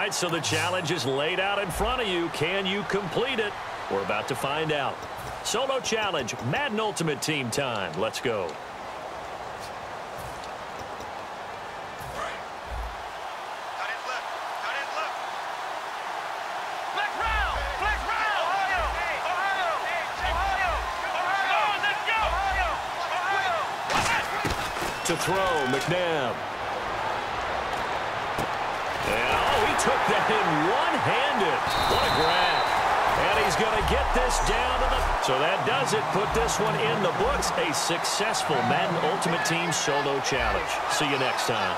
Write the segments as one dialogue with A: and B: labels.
A: right, so the challenge is laid out in front of you. Can you complete it? We're about to find out. Solo challenge, Madden Ultimate Team time. Let's go. To throw, McNabb. Oh, he took that in one-handed. What a grab. And he's going to get this down to the... So that does it. Put this one in the books. A successful Madden Ultimate Team Solo Challenge. See you next time.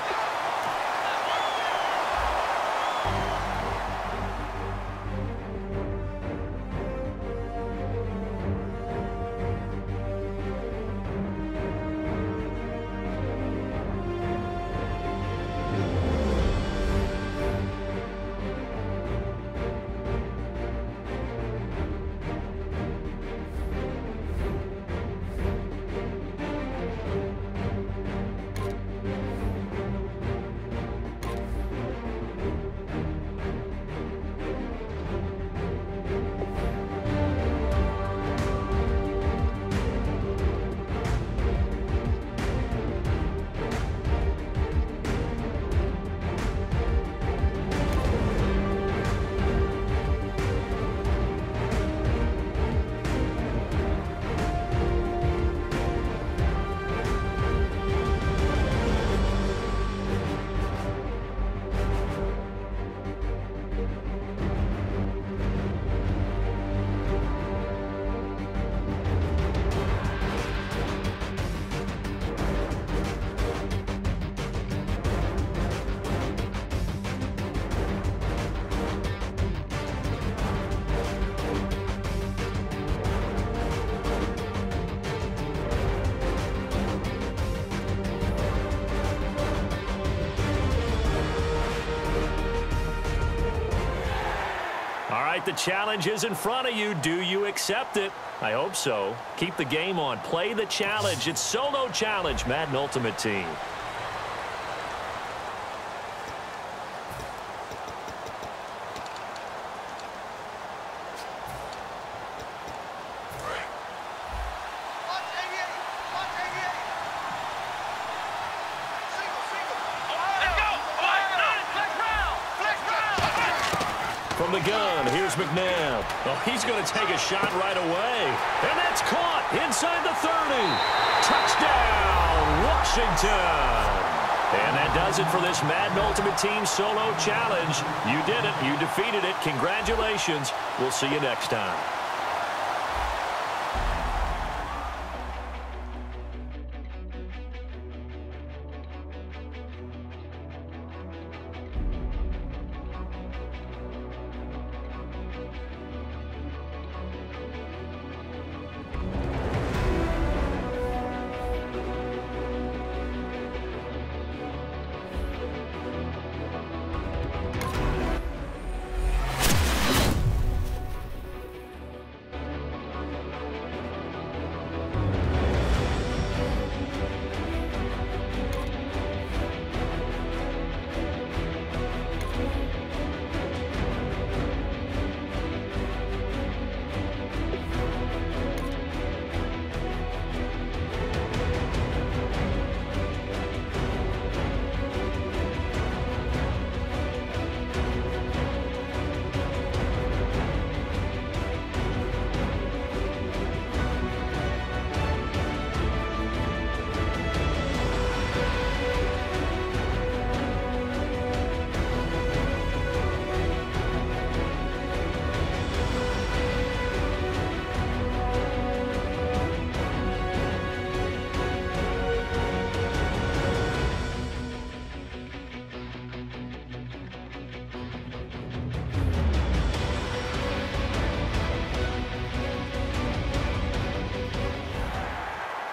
A: The challenge is in front of you. Do you accept it? I hope so. Keep the game on. Play the challenge. It's Solo Challenge, Madden Ultimate Team. From the gun, here's McNabb. Oh, he's going to take a shot right away. And that's caught inside the 30. Touchdown, Washington. And that does it for this Madden Ultimate Team Solo Challenge. You did it. You defeated it. Congratulations. We'll see you next time.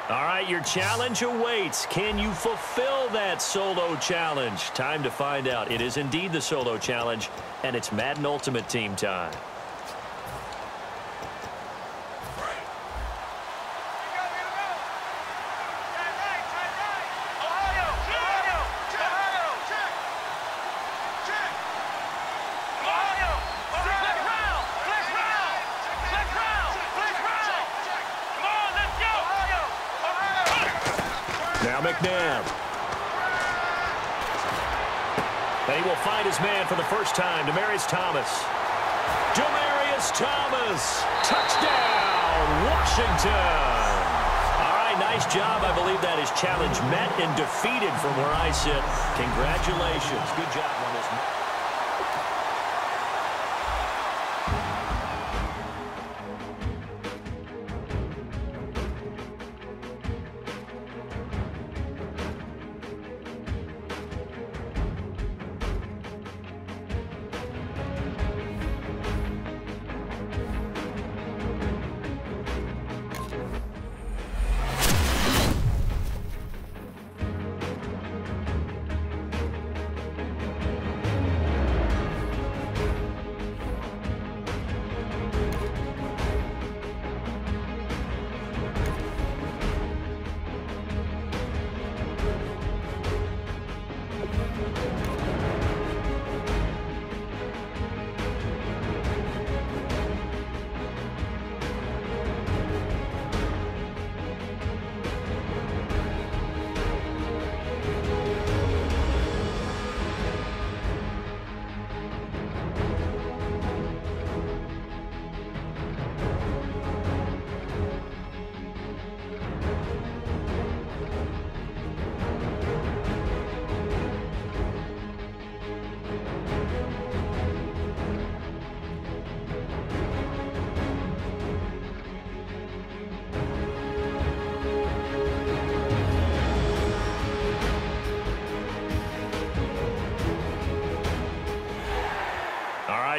A: All right, your challenge awaits. Can you fulfill that solo challenge? Time to find out. It is indeed the solo challenge, and it's Madden Ultimate Team time. Now McNabb. And he will find his man for the first time. Demaryius Thomas. Demaryius Thomas. Touchdown, Washington. All right, nice job. I believe that is challenge met and defeated from where I sit. Congratulations. Good job on this.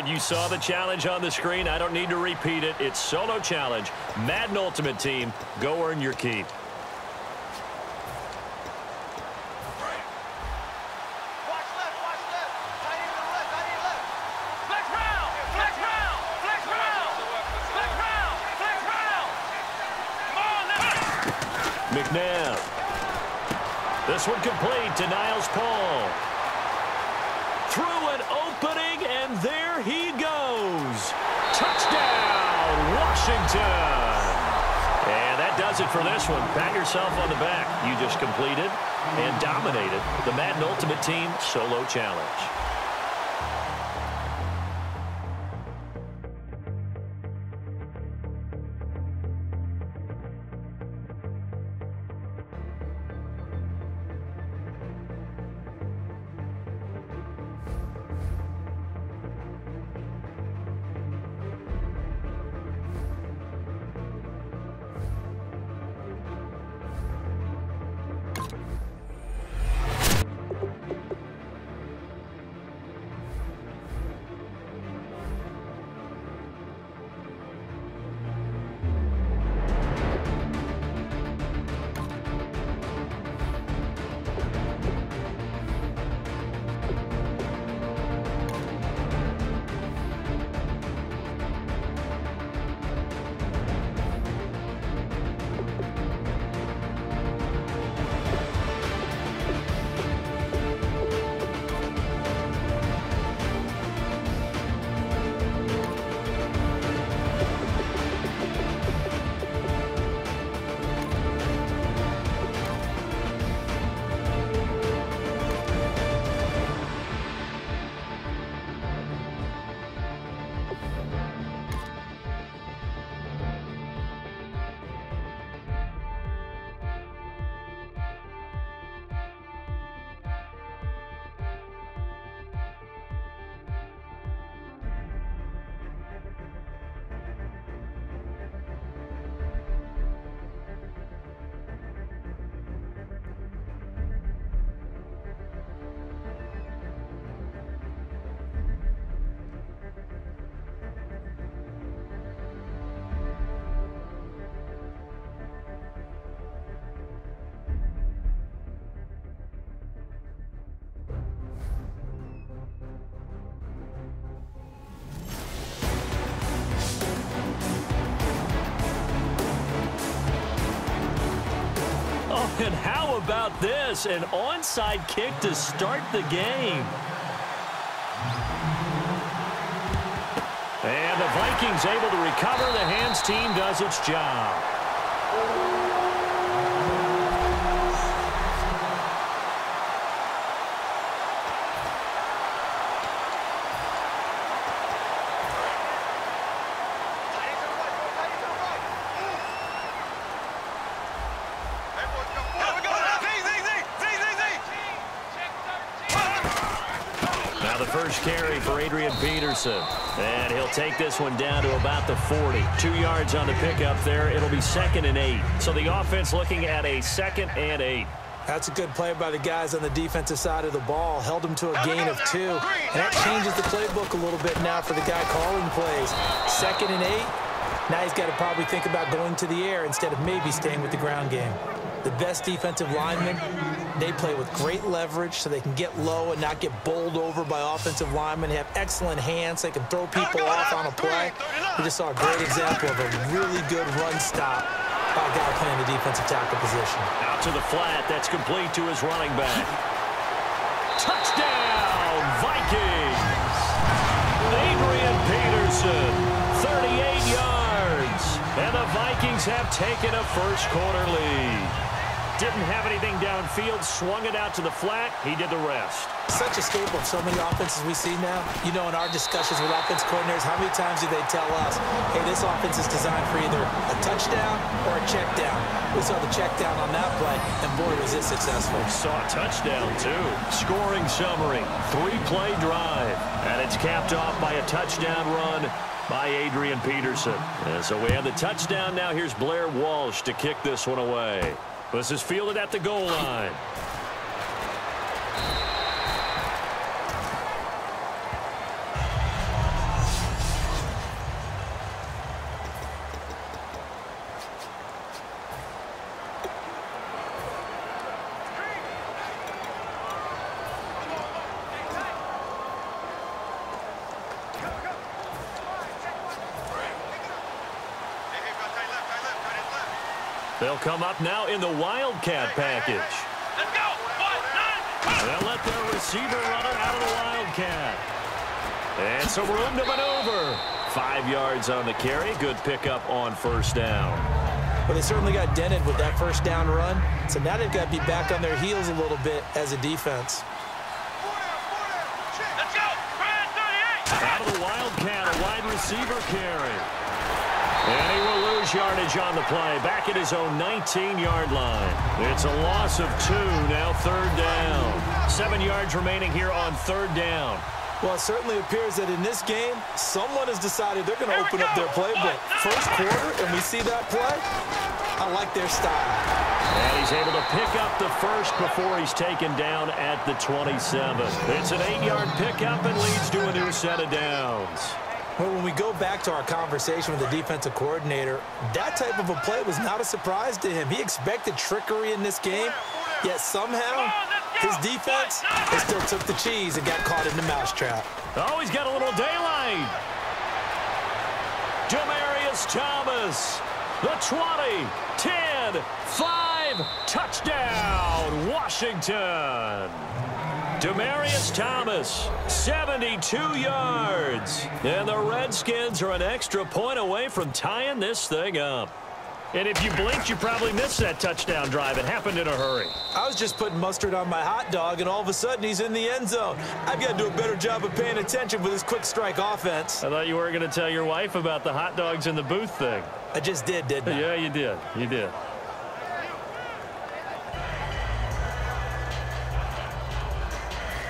A: You saw the challenge on the screen. I don't need to repeat it. It's solo challenge. Madden Ultimate Team. Go earn your keep. McNabb. This one complete to Niles Paul. Through an opening, and there he goes. Touchdown, Washington. And that does it for this one. Pat yourself on the back. You just completed and dominated the Madden Ultimate Team Solo Challenge. And how about this? An onside kick to start the game. And the Vikings able to recover. The hands team does its job. the first carry for Adrian Peterson. And he'll take this one down to about the 40. 2 yards on the pickup there. It'll be 2nd and 8. So the offense looking at a 2nd and 8.
B: That's a good play by the guys on the defensive side of the ball. Held them to a gain of 2. And that changes the playbook a little bit now for the guy calling plays. 2nd and 8. Now he's got to probably think about going to the air instead of maybe staying with the ground game. The best defensive linemen, they play with great leverage so they can get low and not get bowled over by offensive linemen. They have excellent hands. They can throw people off on a play. We just saw a great example of a really good run stop by a guy playing the defensive tackle position.
A: Out to the flat. That's complete to his running back. Touchdown, Vikings! Adrian Peterson, 38 yards. And the Vikings have taken a first-quarter lead. Didn't have anything downfield, swung it out to the flat. He did the rest.
B: Such a staple of so many offenses we see now. You know, in our discussions with offense coordinators, how many times do they tell us, hey, this offense is designed for either a touchdown or a check down. We saw the check down on that play, and boy, was it successful.
A: We saw a touchdown, too. Scoring summary, 3-play drive, and it's capped off by a touchdown run by Adrian Peterson. And so we have the touchdown. Now here's Blair Walsh to kick this one away. This is fielded at the goal line. They'll come up now in the Wildcat package.
C: Let's go! 1, 9,
A: They'll let their receiver run it out of the Wildcat. And some room to maneuver. 5 yards on the carry. Good pickup on first down.
B: Well, they certainly got dented with that first down run. So now they've got to be back on their heels a little bit as a defense.
C: let's go! Brad 38!
A: Out of the Wildcat, a wide receiver carry. And he will lose yardage on the play. Back at his own 19-yard line. It's a loss of 2, now 3rd down. 7 yards remaining here on 3rd down.
B: Well, it certainly appears that in this game, someone has decided they're going to open up their playbook. First quarter, and we see that play. I like their style.
A: And he's able to pick up the first before he's taken down at the 27. It's an 8-yard pickup and leads to a new set of downs.
B: Well, when we go back to our conversation with the defensive coordinator, that type of a play was not a surprise to him. He expected trickery in this game, yet somehow his defense, they still took the cheese and got caught in the mousetrap.
A: Oh, he's got a little daylight. Demaryius Thomas, the 20, 10, 5, touchdown, Washington. Demaryius Thomas, 72 yards. And the Redskins are an extra point away from tying this thing up. And if you blinked, you probably missed that touchdown drive. It happened in a hurry.
B: I was just putting mustard on my hot dog, and all of a sudden he's in the end zone. I've got to do a better job of paying attention with this quick strike offense.
A: I thought you were going to tell your wife about the hot dogs in the booth thing.
B: I just did, didn't I?
A: Yeah, you did. You did.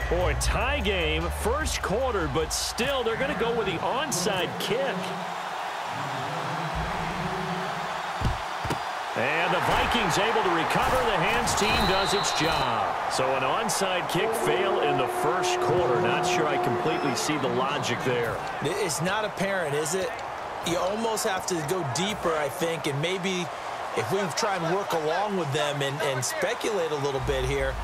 A: Boy, tie game, first quarter, but still they're going to go with the onside kick. And the Vikings able to recover. The hands team does its job. So an onside kick fail in the first quarter. Not sure I completely see the logic there.
B: It's not apparent, is it? You almost have to go deeper, I think, and maybe if we try and work along with them and speculate a little bit here,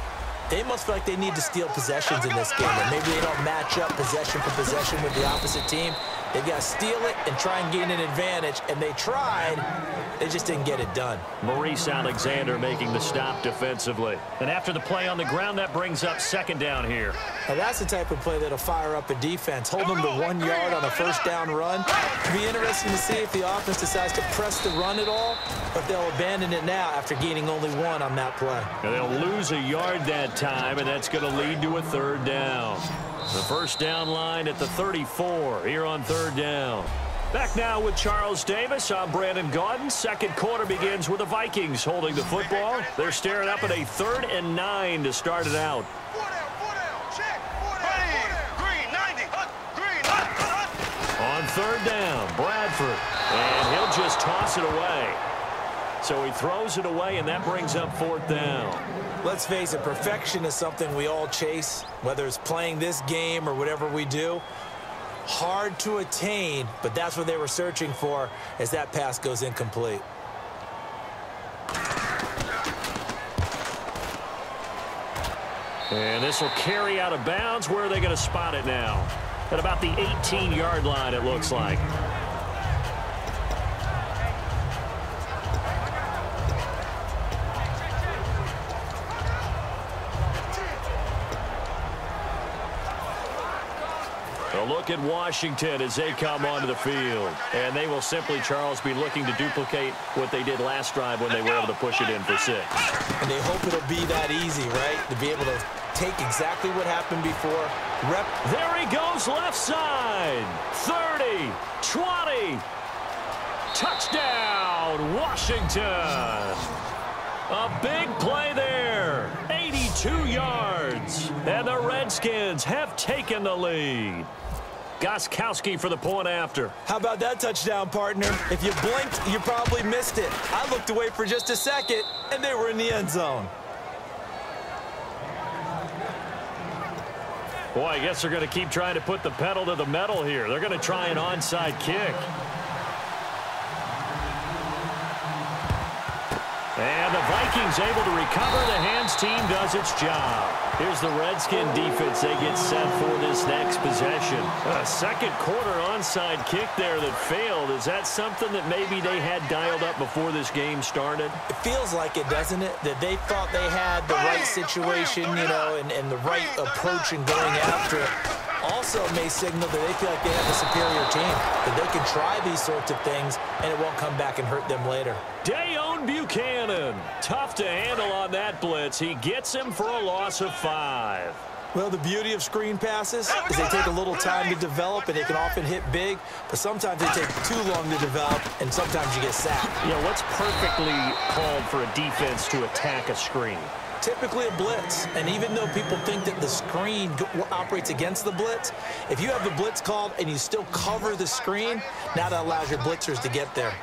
B: they must feel like they need to steal possessions in this game. Or maybe they don't match up possession for possession with the opposite team. They've got to steal it and try and gain an advantage. And they tried. They just didn't get it done.
A: Maurice Alexander making the stop defensively. And after the play on the ground, that brings up 2nd down here.
B: Now that's the type of play that'll fire up a defense. Hold them to 1 yard on a first down run. It'll be interesting to see if the offense decides to press the run at all, or if they'll abandon it now after gaining only 1 on that play.
A: And they'll lose a yard that time, and that's going to lead to a 3rd down. The first down line at the 34 here on 3rd down. Back now with Charles Davis. I'm Brandon Gaudin. Second quarter begins with the Vikings holding the football. They're staring up at a 3rd and 9 to start it out.
C: Check. 4 down. Green.
A: third down, Bradford. And he'll just toss it away. So he throws it away, and that brings up fourth down.
B: Let's face it, perfection is something we all chase, whether it's playing this game or whatever we do. Hard to attain, but that's what they were searching for as that pass goes incomplete.
A: And this will carry out of bounds. Where are they going to spot it now? At about the 18-yard line, it looks like. A look at Washington as they come onto the field. And they will simply, Charles, be looking to duplicate what they did last drive when they were able to push it in for 6.
B: And they hope it'll be that easy, right? To be able to take exactly what happened before.
A: There he goes, left side. 30, 20. Touchdown, Washington. A big play there. 82 yards. And the Redskins have taken the lead. Gostkowski for the point after.
B: How about that touchdown, partner? If you blinked, you probably missed it. I looked away for just a second, and they were in the end zone.
A: Boy, I guess they're going to keep trying to put the pedal to the metal here. They're going to try an onside kick. And the Vikings able to recover. The hands team does its job. Here's the Redskin defense. They get set for this next possession. A second quarter onside kick there that failed. Is that something that maybe they had dialed up before this game started?
B: It feels like it, doesn't it? That they thought they had the right situation, you know, and the right approach in going after it. Also may signal that they feel like they have a superior team, that they can try these sorts of things and it won't come back and hurt them later.
A: Dayon Buchanan, tough to handle on that blitz. He gets him for a loss of 5.
B: Well, the beauty of screen passes is they take a little time to develop, and they can often hit big, but sometimes they take too long to develop, and sometimes you get sacked.
A: You know, what's perfectly called for a defense to attack a screen?
B: Typically a blitz, and even though people think that the screen operates against the blitz, if you have the blitz called and you still cover the screen, now that allows your blitzers to get there.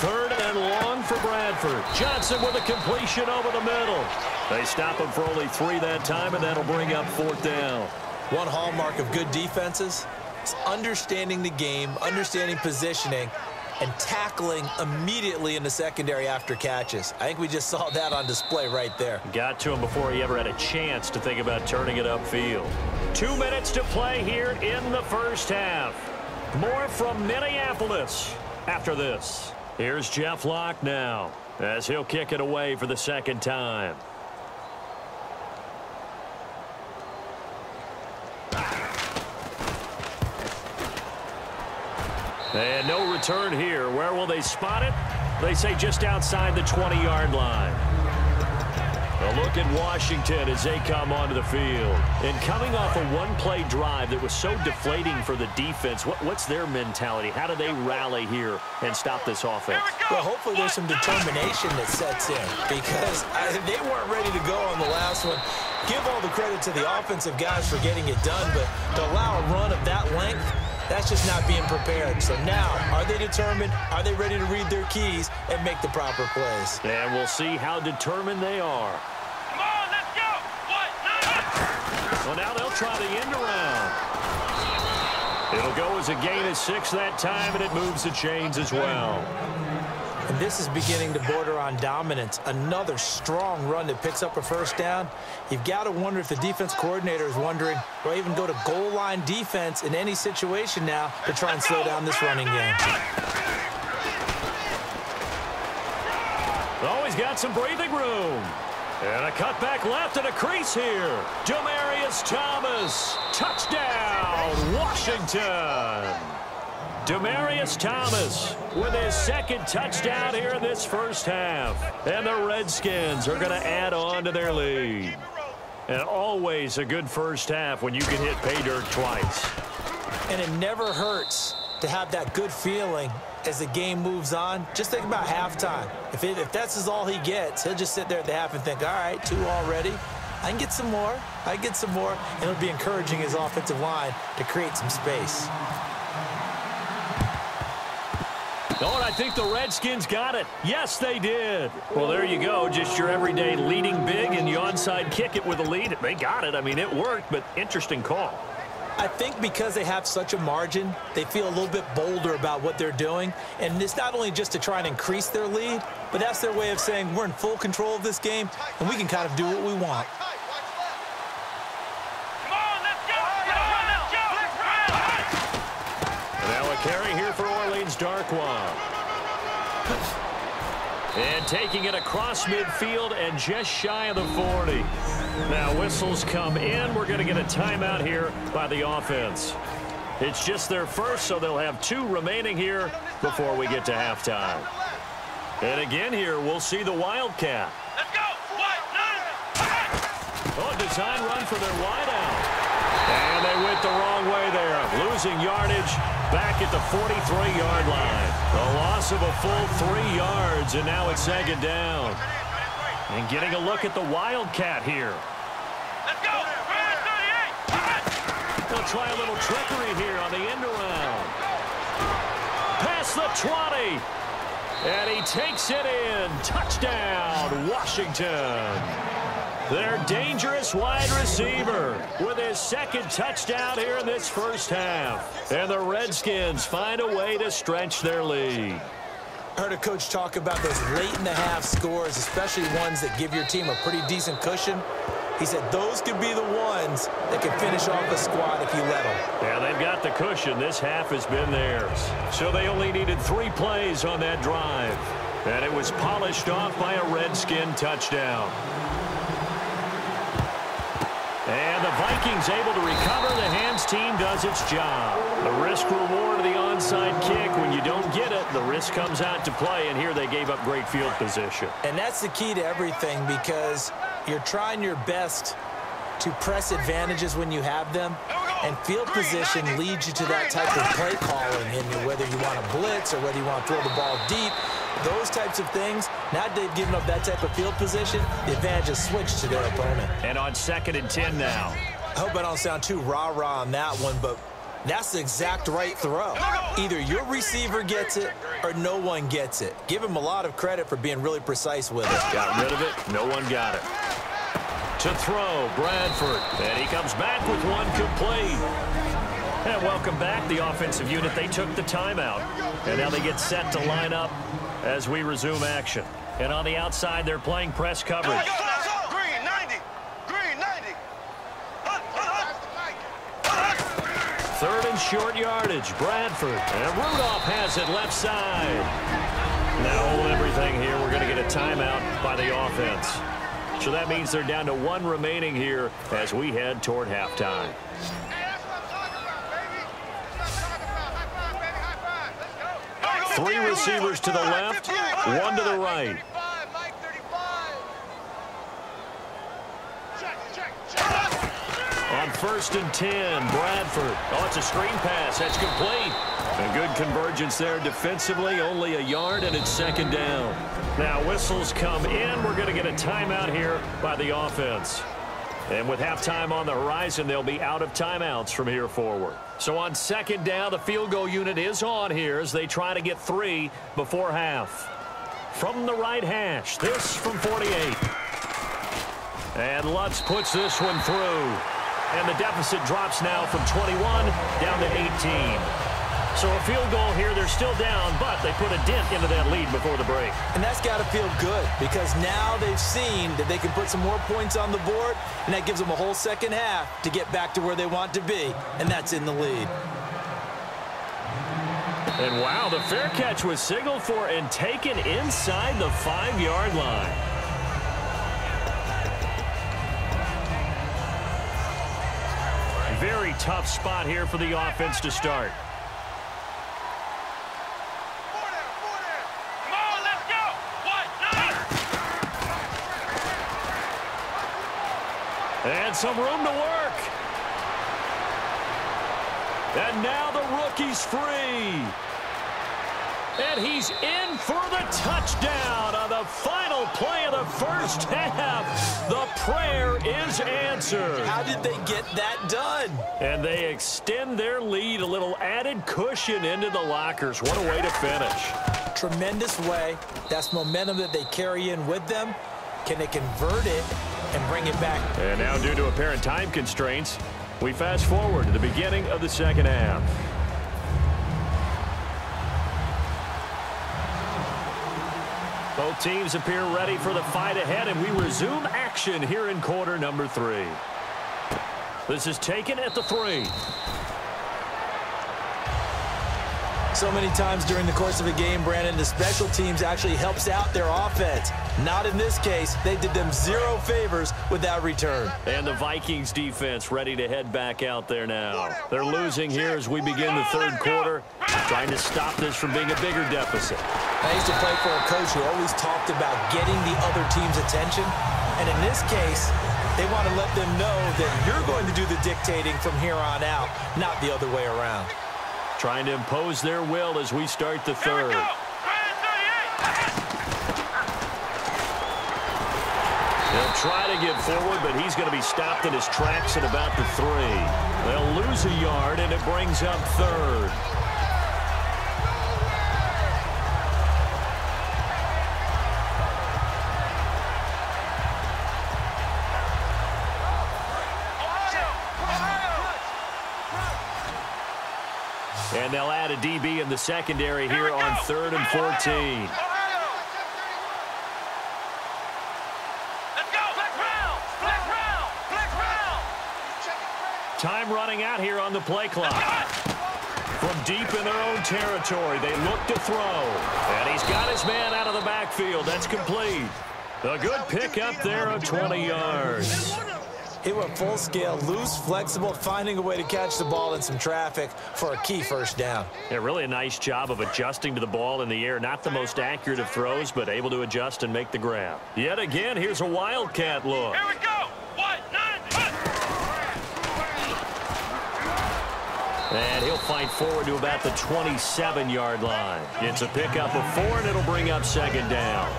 A: Third and long for Bradford. Johnson with a completion over the middle. They stop him for only 3 that time, and that'll bring up fourth down.
B: One hallmark of good defenses is understanding the game, understanding positioning, and tackling immediately in the secondary after catches. I think we just saw that on display right there.
A: Got to him before he ever had a chance to think about turning it upfield. 2 minutes to play here in the first half. More from Minneapolis after this. Here's Jeff Locke now as he'll kick it away for the second time. And no return here. Where will they spot it? They say just outside the 20-yard line. A look at Washington as they come onto the field. And coming off a one-play drive that was so deflating for the defense, what's their mentality? How do they rally here and stop this offense?
B: Well, hopefully there's some determination that sets in, because they weren't ready to go on the last one. Give all the credit to the offensive guys for getting it done, but to allow a run of that length, that's just not being prepared. So now, are they determined? Are they ready to read their keys and make the proper plays?
A: And we'll see how determined they are.
C: Come on, let's go.
A: Well, now they'll try the end around. It'll go as a gain of 6 that time, and it moves the chains as well.
B: And this is beginning to border on dominance. Another strong run that picks up a first down. You've got to wonder if the defense coordinator is wondering, do I even go to goal line defense in any situation now to try and slow down this running game?
A: Oh, he's got some breathing room. And a cutback left and a crease here. Demaryius Thomas. Touchdown, Washington. Demaryius Thomas with his second touchdown here in this first half. And the Redskins are going to add on to their lead. And always a good first half when you can hit pay dirt twice.
B: And it never hurts to to have that good feeling as the game moves on. Just think about halftime. If that's all he gets, he'll just sit there at the half and think, all right, 2 already. I can get some more. I can get some more. And it'll be encouraging his offensive line to create some space.
A: Oh, and I think the Redskins got it. Yes, they did. Well, there you go. Just your everyday leading big, and you onside kick it with a lead. They got it. I mean, it worked, but interesting call.
B: I think because they have such a margin, they feel a little bit bolder about what they're doing. And it's not only just to try and increase their lead, but that's their way of saying we're in full control of this game, and we can kind of do what we want.
A: Now a carry here for Orleans Darkwa. And taking it across midfield and just shy of the 40. Now whistles come in. We're going to get a timeout here by the offense. It's just their first, so they'll have 2 remaining here before we get to halftime. And again here, we'll see the Wildcat.
C: Let's go!
A: Oh, design run for their wideout. And they went the wrong way there, losing yardage back at the 43-yard line. A loss of a full 3 yards, and now it's 2nd down. And getting a look at the Wildcat here.
C: Let's go! 38!
A: They'll try a little trickery here on the end around. Past the 20. And he takes it in. Touchdown, Washington. Their dangerous wide receiver with his 2nd touchdown here in this first half. And the Redskins find a way to stretch their lead.
B: I heard a coach talk about those late-in-the-half scores, especially ones that give your team a pretty decent cushion. He said those could be the ones that can finish off a squad if you let them.
A: Yeah, they've got the cushion. This half has been theirs. So they only needed 3 plays on that drive. And it was polished off by a Redskin touchdown. And the Vikings able to recover. The hands team does its job. The risk-reward of the onside kick. When you don't get it, the risk comes out to play. And here they gave up great field position.
B: And that's the key to everything, because you're trying your best to press advantages when you have them. And field position leads you to that type of play calling. And whether you want to blitz or whether you want to throw the ball deep, those types of things, now they've given up that type of field position, the advantage is switched to their opponent.
A: And on 2nd and 10 now.
B: I hope I don't sound too rah-rah on that one, but that's the exact right throw. Either your receiver gets it or no one gets it. Give him a lot of credit for being really precise with it.
A: Got rid of it. No one got it. To throw, Bradford. And he comes back with one complete. And welcome back, the offensive unit. They took the timeout. And now they get set to line up as we resume action. And on the outside, they're playing press coverage.
C: Green 90! Green 90!
A: 3rd and short yardage, Bradford. And Rudolph has it left side. Now hold everything here. We're going to get a timeout by the offense. So that means they're down to 1 remaining here as we head toward halftime. 3 receivers to the left, 1 to the right. On 1st and 10, Bradford. Oh, it's a screen pass. That's complete. A good convergence there defensively. Only a yard, and it's 2nd down. Now whistles come in. We're going to get a timeout here by the offense. And with halftime on the horizon, they'll be out of timeouts from here forward. So on 2nd down, the field goal unit is on here as they try to get 3 before half. From the right hash, this from 48. And Lutz puts this one through. And the deficit drops now from 21 down to 18. So a field goal here, they're still down, but they put a dent into that lead before the break.
B: And that's got to feel good, because now they've seen that they can put some more points on the board, and that gives them a whole 2nd half to get back to where they want to be, and that's in the lead.
A: And wow, the fair catch was signaled for and taken inside the 5-yard line. Very tough spot here for the offense to start. And some room to work. And now the rookie's free. And he's in for the touchdown on the final play of the first half. The prayer is answered.
B: How did they get that done?
A: And they extend their lead, a little added cushion into the lockers. What a way to finish.
B: Tremendous way. That's momentum that they carry in with them. Can they convert it and bring it back?
A: And now, due to apparent time constraints, we fast forward to the beginning of the second half. Both teams appear ready for the fight ahead, and we resume action here in quarter number 3. This is taken at the 3.
B: So many times during the course of a game, Brandon, the special teams actually helps out their offense. Not in this case. They did them zero favors with that return.
A: And the Vikings defense ready to head back out there now. They're losing here as we begin the third quarter, trying to stop this from being a bigger deficit.
B: I used to play for a coach who always talked about getting the other team's attention. And in this case, they want to let them know that you're going to do the dictating from here on out, not the other way around.
A: Trying to impose their will as we start the third. They'll try to get forward, but he's going to be stopped in his tracks at about the 3. They'll lose a yard, and it brings up third. And they'll add a DB in the secondary here on 3rd and 14.
C: Let's go. Flex round.
A: Time running out here on the play clock. From deep in their own territory, they look to throw. And he's got his man out of the backfield. That's complete. A good pick up there of 20 yards.
B: He went full scale, loose, flexible, finding a way to catch the ball in some traffic for a key first down.
A: Yeah, really a nice job of adjusting to the ball in the air. Not the most accurate of throws, but able to adjust and make the grab. Yet again, here's a wildcat look.
C: Here we go. 1, 9, 1.
A: And he'll fight forward to about the 27-yard line. It's a pickup of 4, and it'll bring up second down.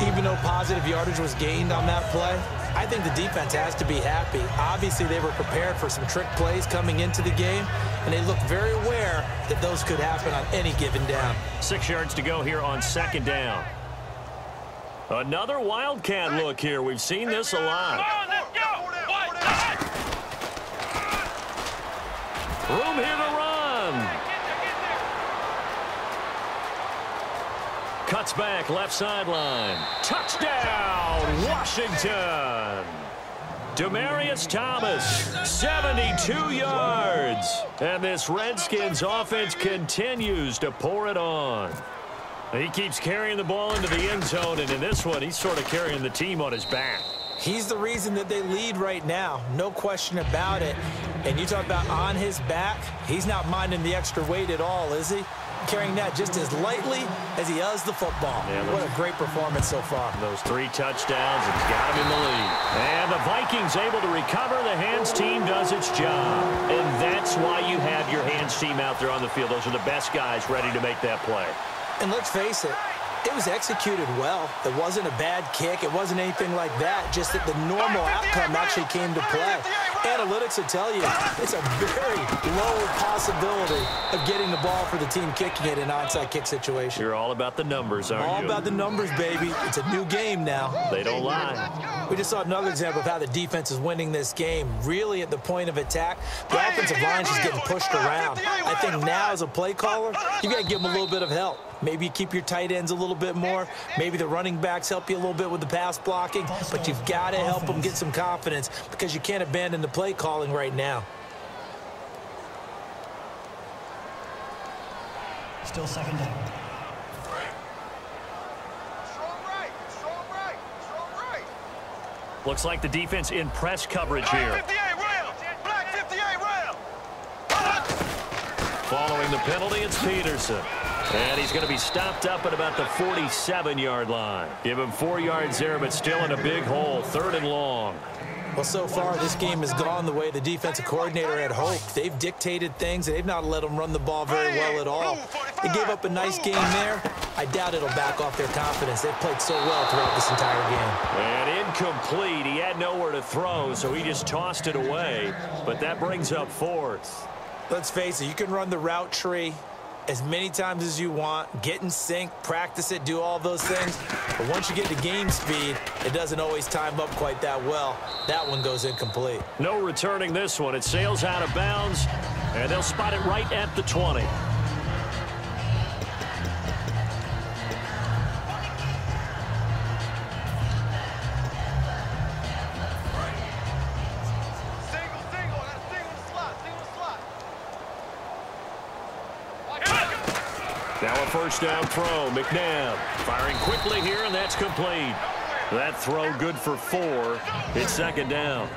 B: Even though positive yardage was gained on that play, I think the defense has to be happy. Obviously, they were prepared for some trick plays coming into the game, and they looked very aware that those could happen on any given down.
A: 6 yards to go here on second down. Another wildcat look here. We've seen this a lot.
C: Let's go. 1, 9.
A: Room here to run. Cuts back, left sideline. Touchdown, Washington. Demaryius Thomas, 72 yards. And this Redskins offense continues to pour it on. He keeps carrying the ball into the end zone, and in this one, he's sort of carrying the team on his back.
B: He's the reason that they lead right now, no question about it. And you talk about on his back, he's not minding the extra weight at all, is he? Carrying that just as lightly as he does the football. Yeah, what a great performance so far.
A: Those 3 touchdowns have got him in the lead. And the Vikings able to recover. The hands team does its job. And that's why you have your hands team out there on the field. Those are the best guys ready to make that play.
B: And let's face it, it was executed well. It wasn't a bad kick. It wasn't anything like that. Just that the normal outcome actually came to play. Analytics will tell you it's a very low possibility of getting the ball for the team kicking it in an onside kick situation.
A: You're all about the numbers, aren't you?
B: All about the numbers, baby. It's a new game now.
A: They don't lie.
B: We just saw another example of how the defense is winning this game. Really at the point of attack, the offensive line is just getting pushed around. I think now as a play caller, you got to give them a little bit of help. Maybe you keep your tight ends a little bit more. Maybe the running backs help you a little bit with the pass blocking. But you've got to help them get some confidence because you can't abandon the play calling right now.
D: Still second down.
A: Looks like the defense in press coverage here.
C: Black 58 rail.
A: Following the penalty, it's Peterson. And he's going to be stopped up at about the 47-yard line. Give him 4 yards there, but still in a big hole. 3rd and long.
B: Well, so far, this game has gone the way the defensive coordinator had hoped. They've dictated things. They've not let them run the ball very well at all. They gave up a nice game there. I doubt it'll back off their confidence. They've played so well throughout this entire game.
A: And incomplete. He had nowhere to throw, so he just tossed it away. But that brings up fourth.
B: Let's face it, you can run the route tree as many times as you want, get in sync, practice it, do all those things. But once you get to game speed, it doesn't always time up quite that well. That one goes incomplete.
A: No returning this one. It sails out of bounds, and they'll spot it right at the 20. Now a first down throw. McNabb firing quickly here, and that's complete. That throw good for 4. It's second down.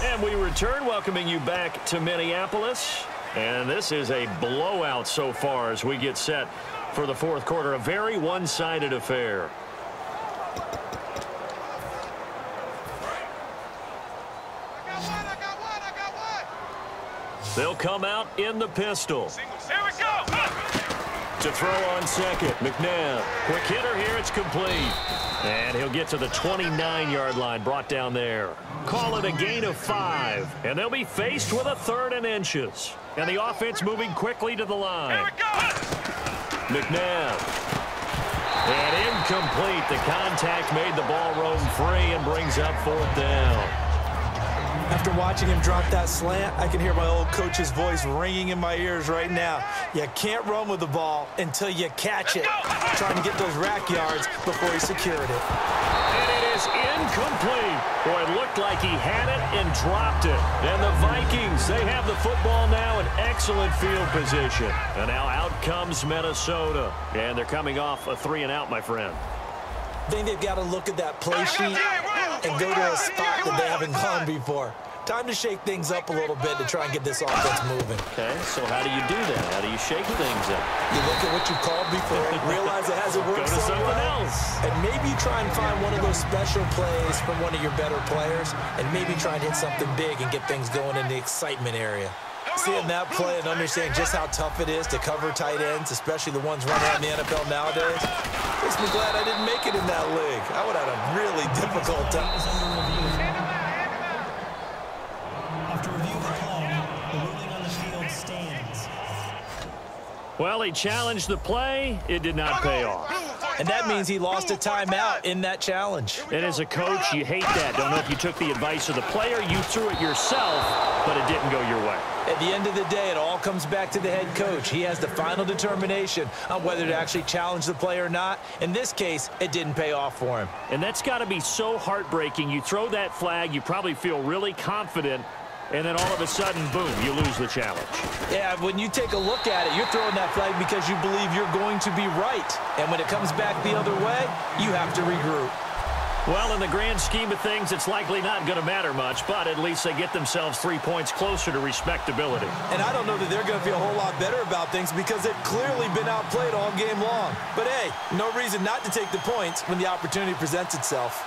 A: And we return, welcoming you back to Minneapolis. And this is a blowout so far as we get set for the fourth quarter. A very one-sided affair. They'll come out in the pistol.
C: Here we go.
A: To throw on second, McNabb. Quick hitter here, it's complete. And he'll get to the 29-yard line, brought down there. Call it a gain of 5. And they'll be faced with a 3rd and inches. And the offense moving quickly to the line.
C: Here we go.
A: McNabb. And incomplete. The contact made the ball roam free and brings up 4th down.
B: After watching him drop that slant, I can hear my old coach's voice ringing in my ears right now. You can't run with the ball until you catch it. Trying to get those rack yards before he secured it.
A: And it is incomplete. Boy, it looked like he had it and dropped it. And the Vikings, they have the football now in excellent field position. And now out comes Minnesota. And they're coming off a 3-and-out, my friend.
B: I think they've got to look at that play sheet and go to a spot that they haven't gone before. Time to shake things up a little bit to try and get this offense moving.
A: Okay, so how do you do that? How do you shake things up?
B: You look at what you called before, realize it hasn't worked
A: Go to
B: so
A: something
B: well,
A: else.
B: and maybe try and find one of those special plays from one of your better players, and maybe try and hit something big and get things going in the excitement area. Seeing that play and understanding just how tough it is to cover tight ends, especially the ones running around the NFL nowadays, makes me glad I didn't make it in that league. I would have had a really difficult time.
D: After review of the play, the ruling on the field stands.
A: Well, he challenged the play. It did not pay off.
B: And that means he lost a timeout in that challenge.
A: And as a coach, you hate that. Don't know if you took the advice of the player. You threw it yourself, but it didn't go your way.
B: At the end of the day, it all comes back to the head coach. He has the final determination on whether to actually challenge the play or not. In this case, it didn't pay off for him.
A: And that's got to be so heartbreaking. You throw that flag, you probably feel really confident, and then all of a sudden, boom, you lose the challenge.
B: Yeah, when you take a look at it, you're throwing that flag because you believe you're going to be right. And when it comes back the other way, you have to regroup.
A: Well, in the grand scheme of things, it's likely not going to matter much, but at least they get themselves 3 points closer to respectability.
B: And I don't know that they're going to feel a whole lot better about things because they've clearly been outplayed all game long. But hey, no reason not to take the points when the opportunity presents itself.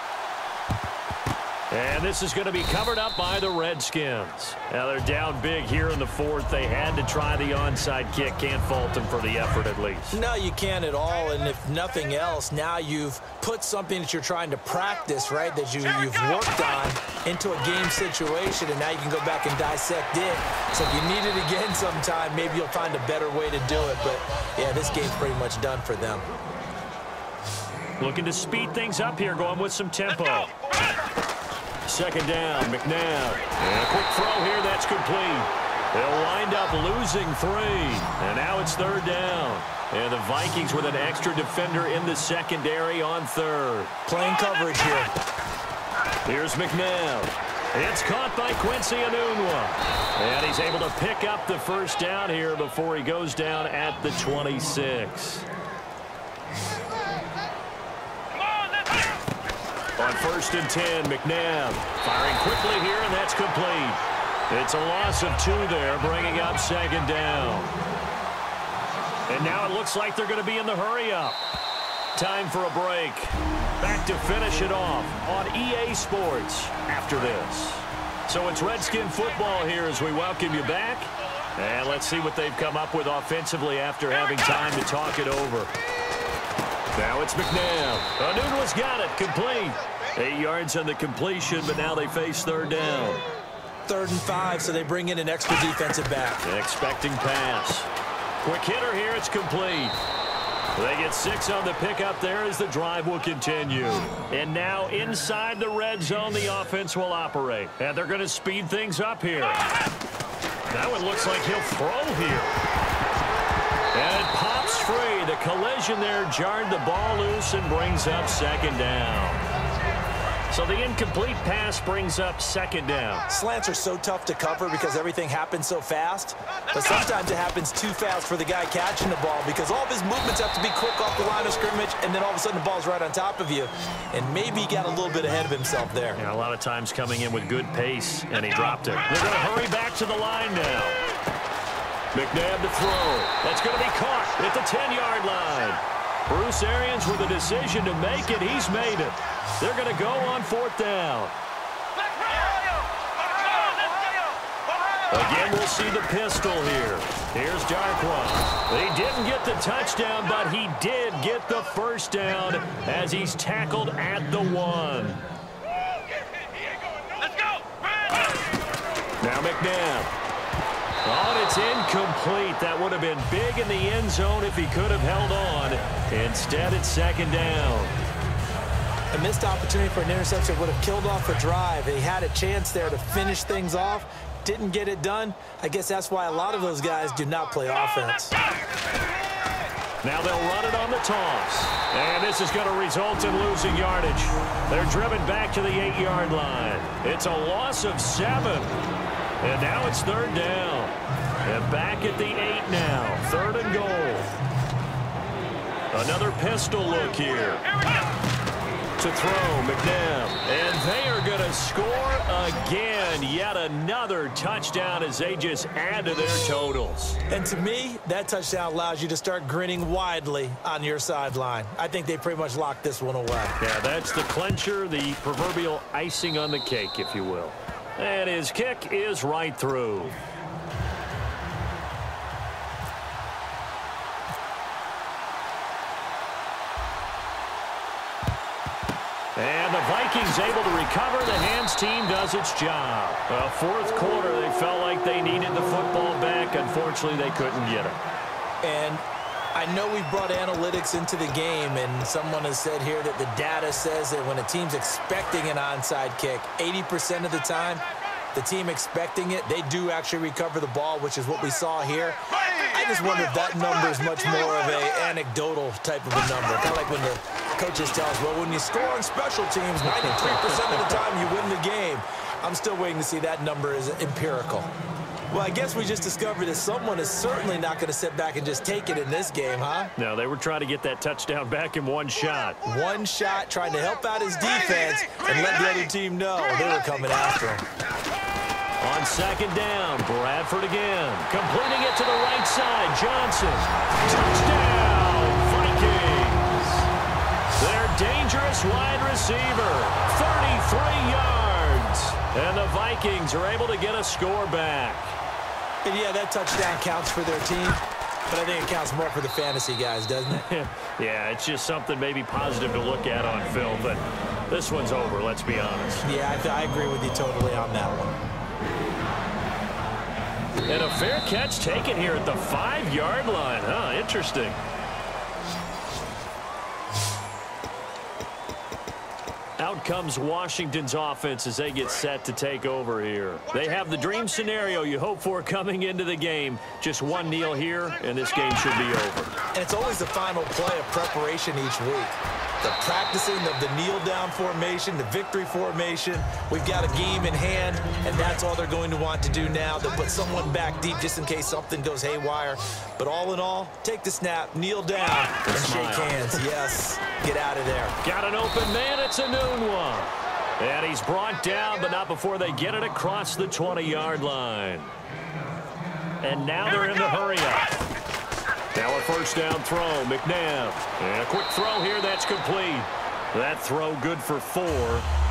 A: And this is going to be covered up by the Redskins. Now they're down big here in the fourth. They had to try the onside kick. Can't fault them for the effort at least.
B: No, you can't at all. And if nothing else, now you've put something that you're trying to practice, right, that you've worked on into a game situation, and now you can go back and dissect it. So if you need it again sometime, maybe you'll find a better way to do it. But, yeah, this game's pretty much done for them.
A: Looking to speed things up here, going with some tempo. Second down, McNabb. And a quick throw here, that's complete. They'll wind up losing 3. And now it's 3rd down. And the Vikings with an extra defender in the secondary on 3rd.
B: Playing coverage here.
A: Here's McNabb. It's caught by Quincy Enunwa. And he's able to pick up the first down here before he goes down at the 26. On 1st and 10, McNabb firing quickly here, and that's complete. It's a loss of 2 there, bringing up 2nd down. And now it looks like they're going to be in the hurry-up. Time for a break. Back to finish it off on EA Sports after this. So it's Redskin football here as we welcome you back. And let's see what they've come up with offensively after having time to talk it over. Now it's McNabb. Anunwa's got it. Complete. 8 yards on the completion, but now they face third down.
B: 3rd and 5, so they bring in an extra defensive back.
A: Expecting pass. Quick hitter here. It's complete. They get 6 on the pickup there as the drive will continue. And now inside the red zone, the offense will operate. And they're going to speed things up here. Now it looks like he'll throw here. And it pops free. The collision there jarred the ball loose and brings up 2nd down. So the incomplete pass brings up 2nd down.
B: Slants are so tough to cover because everything happens so fast. But sometimes it happens too fast for the guy catching the ball because all of his movements have to be quick off the line of scrimmage, and then all of a sudden the ball's right on top of you. And maybe he got a little bit ahead of himself there.
A: Yeah, a lot of times coming in with good pace, and he dropped it. They're going to hurry back to the line now. McNabb to throw. That's going to be caught at the 10-yard line. Bruce Arians with a decision to make it. He's made it. They're going to go on 4th down. Again, we'll see the pistol here. Here's Darkwa. He didn't get the touchdown, but he did get the 1st down as he's tackled at the 1.
C: Let's go.
A: Now McNabb. Oh, and it's incomplete. That would have been big in the end zone if he could have held on. Instead, it's 2nd down.
B: A missed opportunity for an interception would have killed off a drive. He had a chance there to finish things off. Didn't get it done. I guess that's why a lot of those guys do not play offense.
A: Now they'll run it on the toss. And this is going to result in losing yardage. They're driven back to the 8-yard line. It's a loss of 7. And now it's 3rd down. And back at the 8 now. 3rd and goal. Another pistol look here. To throw, McNabb. And they are going to score again. Yet another touchdown as they just add to their totals.
B: And to me, that touchdown allows you to start grinning widely on your sideline. I think they pretty much locked this one away.
A: Yeah, that's the clincher, the proverbial icing on the cake, if you will. And his kick is right through. And the Vikings able to recover. The hands team does its job. Well, 4th quarter, they felt like they needed the football back. Unfortunately, they couldn't get it.
B: And I know we brought analytics into the game, and someone has said here that the data says that when a team's expecting an onside kick, 80% of the time, the team expecting it, they do actually recover the ball, which is what we saw here. I just wonder if that number is much more of an anecdotal type of a number. Kind of like when the coaches tell us, well, when you score on special teams, 93% of the time you win the game. I'm still waiting to see that number is empirical. Well, I guess we just discovered that someone is certainly not going to sit back and just take it in this game, huh?
A: No, they were trying to get that touchdown back in one shot.
B: One shot, trying to help out his defense and let the other team know they were coming after him.
A: On 2nd down, Bradford again. Completing it to the right side, Johnson. Touchdown, Vikings. Their dangerous wide receiver, 33 yards. And the Vikings are able to get a score back.
B: And yeah, that touchdown counts for their team, but I think it counts more for the fantasy guys, doesn't it?
A: Yeah, it's just something maybe positive to look at on film, but this one's over, let's be honest.
B: Yeah, I agree with you totally on that one.
A: And a fair catch taken here at the 5-yard line. Huh, interesting. Out comes Washington's offense as they get set to take over here. They have the dream scenario you hope for coming into the game. Just one kneel here, and this game should be over.
B: And it's always the final play of preparation each week. The practicing of the kneel-down formation, the victory formation. We've got a game in hand, and that's all they're going to want to do now. They'll put someone back deep just in case something goes haywire. But all in all, take the snap, kneel down, and shake hands. Yes, get out of there.
A: Got an open man. It's a noon one. And he's brought down, but not before they get it across the 20-yard line. And now they're in the hurry-up. Now a first down throw, McNabb. And a quick throw here, that's complete. That throw good for 4.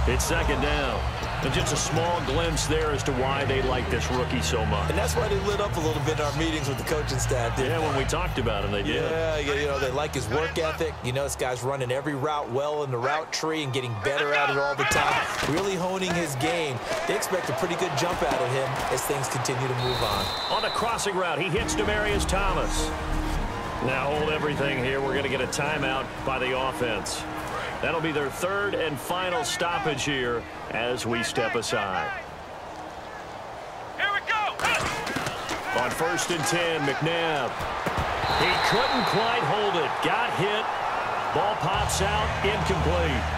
A: It's second down. And just a small glimpse there as to why they like this rookie so much.
B: And that's why they lit up a little bit in our meetings with the coaching staff, didn't they?
A: When we talked about him, they did.
B: Yeah, you know, they like his work ethic. You know, this guy's running every route well in the route tree and getting better at it all the time, really honing his game. They expect a pretty good jump out of him as things continue to move on.
A: On the crossing route, he hits Demaryius Thomas. Now hold everything here. We're going to get a timeout by the offense. That'll be their third and final stoppage here as we step aside.
C: Here we go.
A: On 1st and 10, McNabb. He couldn't quite hold it. Got hit. Ball pops out. Incomplete.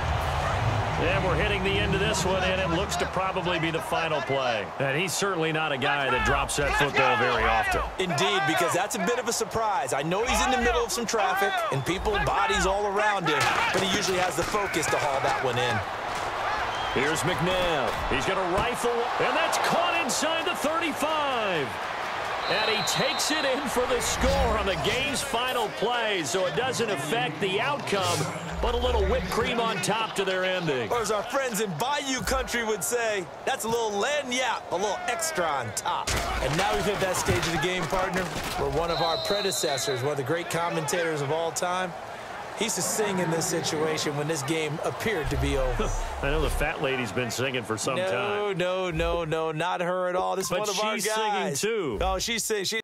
A: And we're hitting the end of this one, and it looks to probably be the final play. And he's certainly not a guy that drops that football very often.
B: Indeed, because that's a bit of a surprise. I know he's in the middle of some traffic and people, bodies all around him, but he usually has the focus to haul that one in.
A: Here's McNabb. He's going to rifle, and that's caught inside the 35. And he takes it in for the score on the game's final play, so it doesn't affect the outcome, but a little whipped cream on top to their ending.
B: Or as our friends in Bayou country would say, that's a little lagniappe, a little extra on top. And now we've hit that stage of the game, partner, where one of our predecessors, one of the great commentators of all time, he used to sing in this situation when this game appeared to be over.
A: I know the fat lady's been singing for some time.
B: No, not her at all. This is one of our guys.
A: But she's singing, too.
B: Oh, she's singing.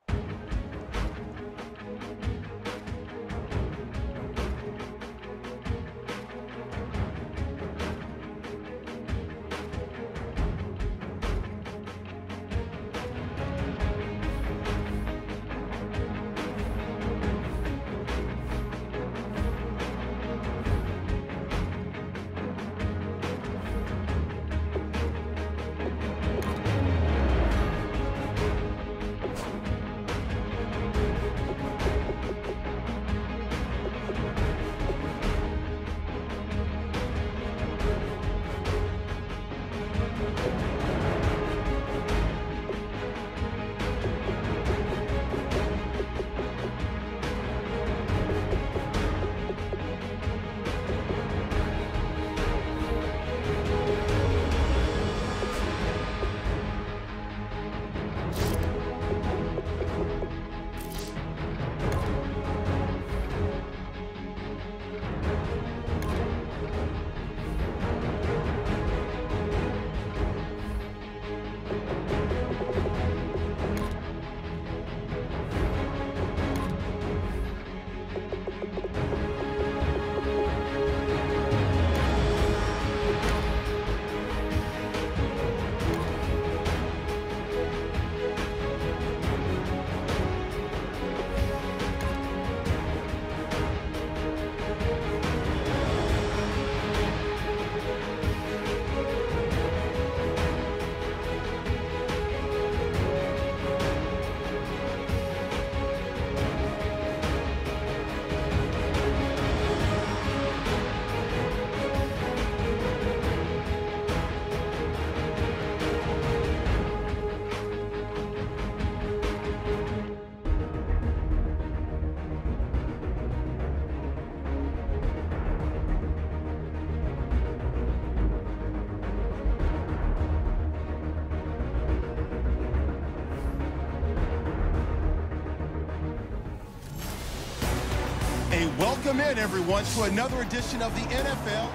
E: Welcome in, everyone, to another edition of the NFL.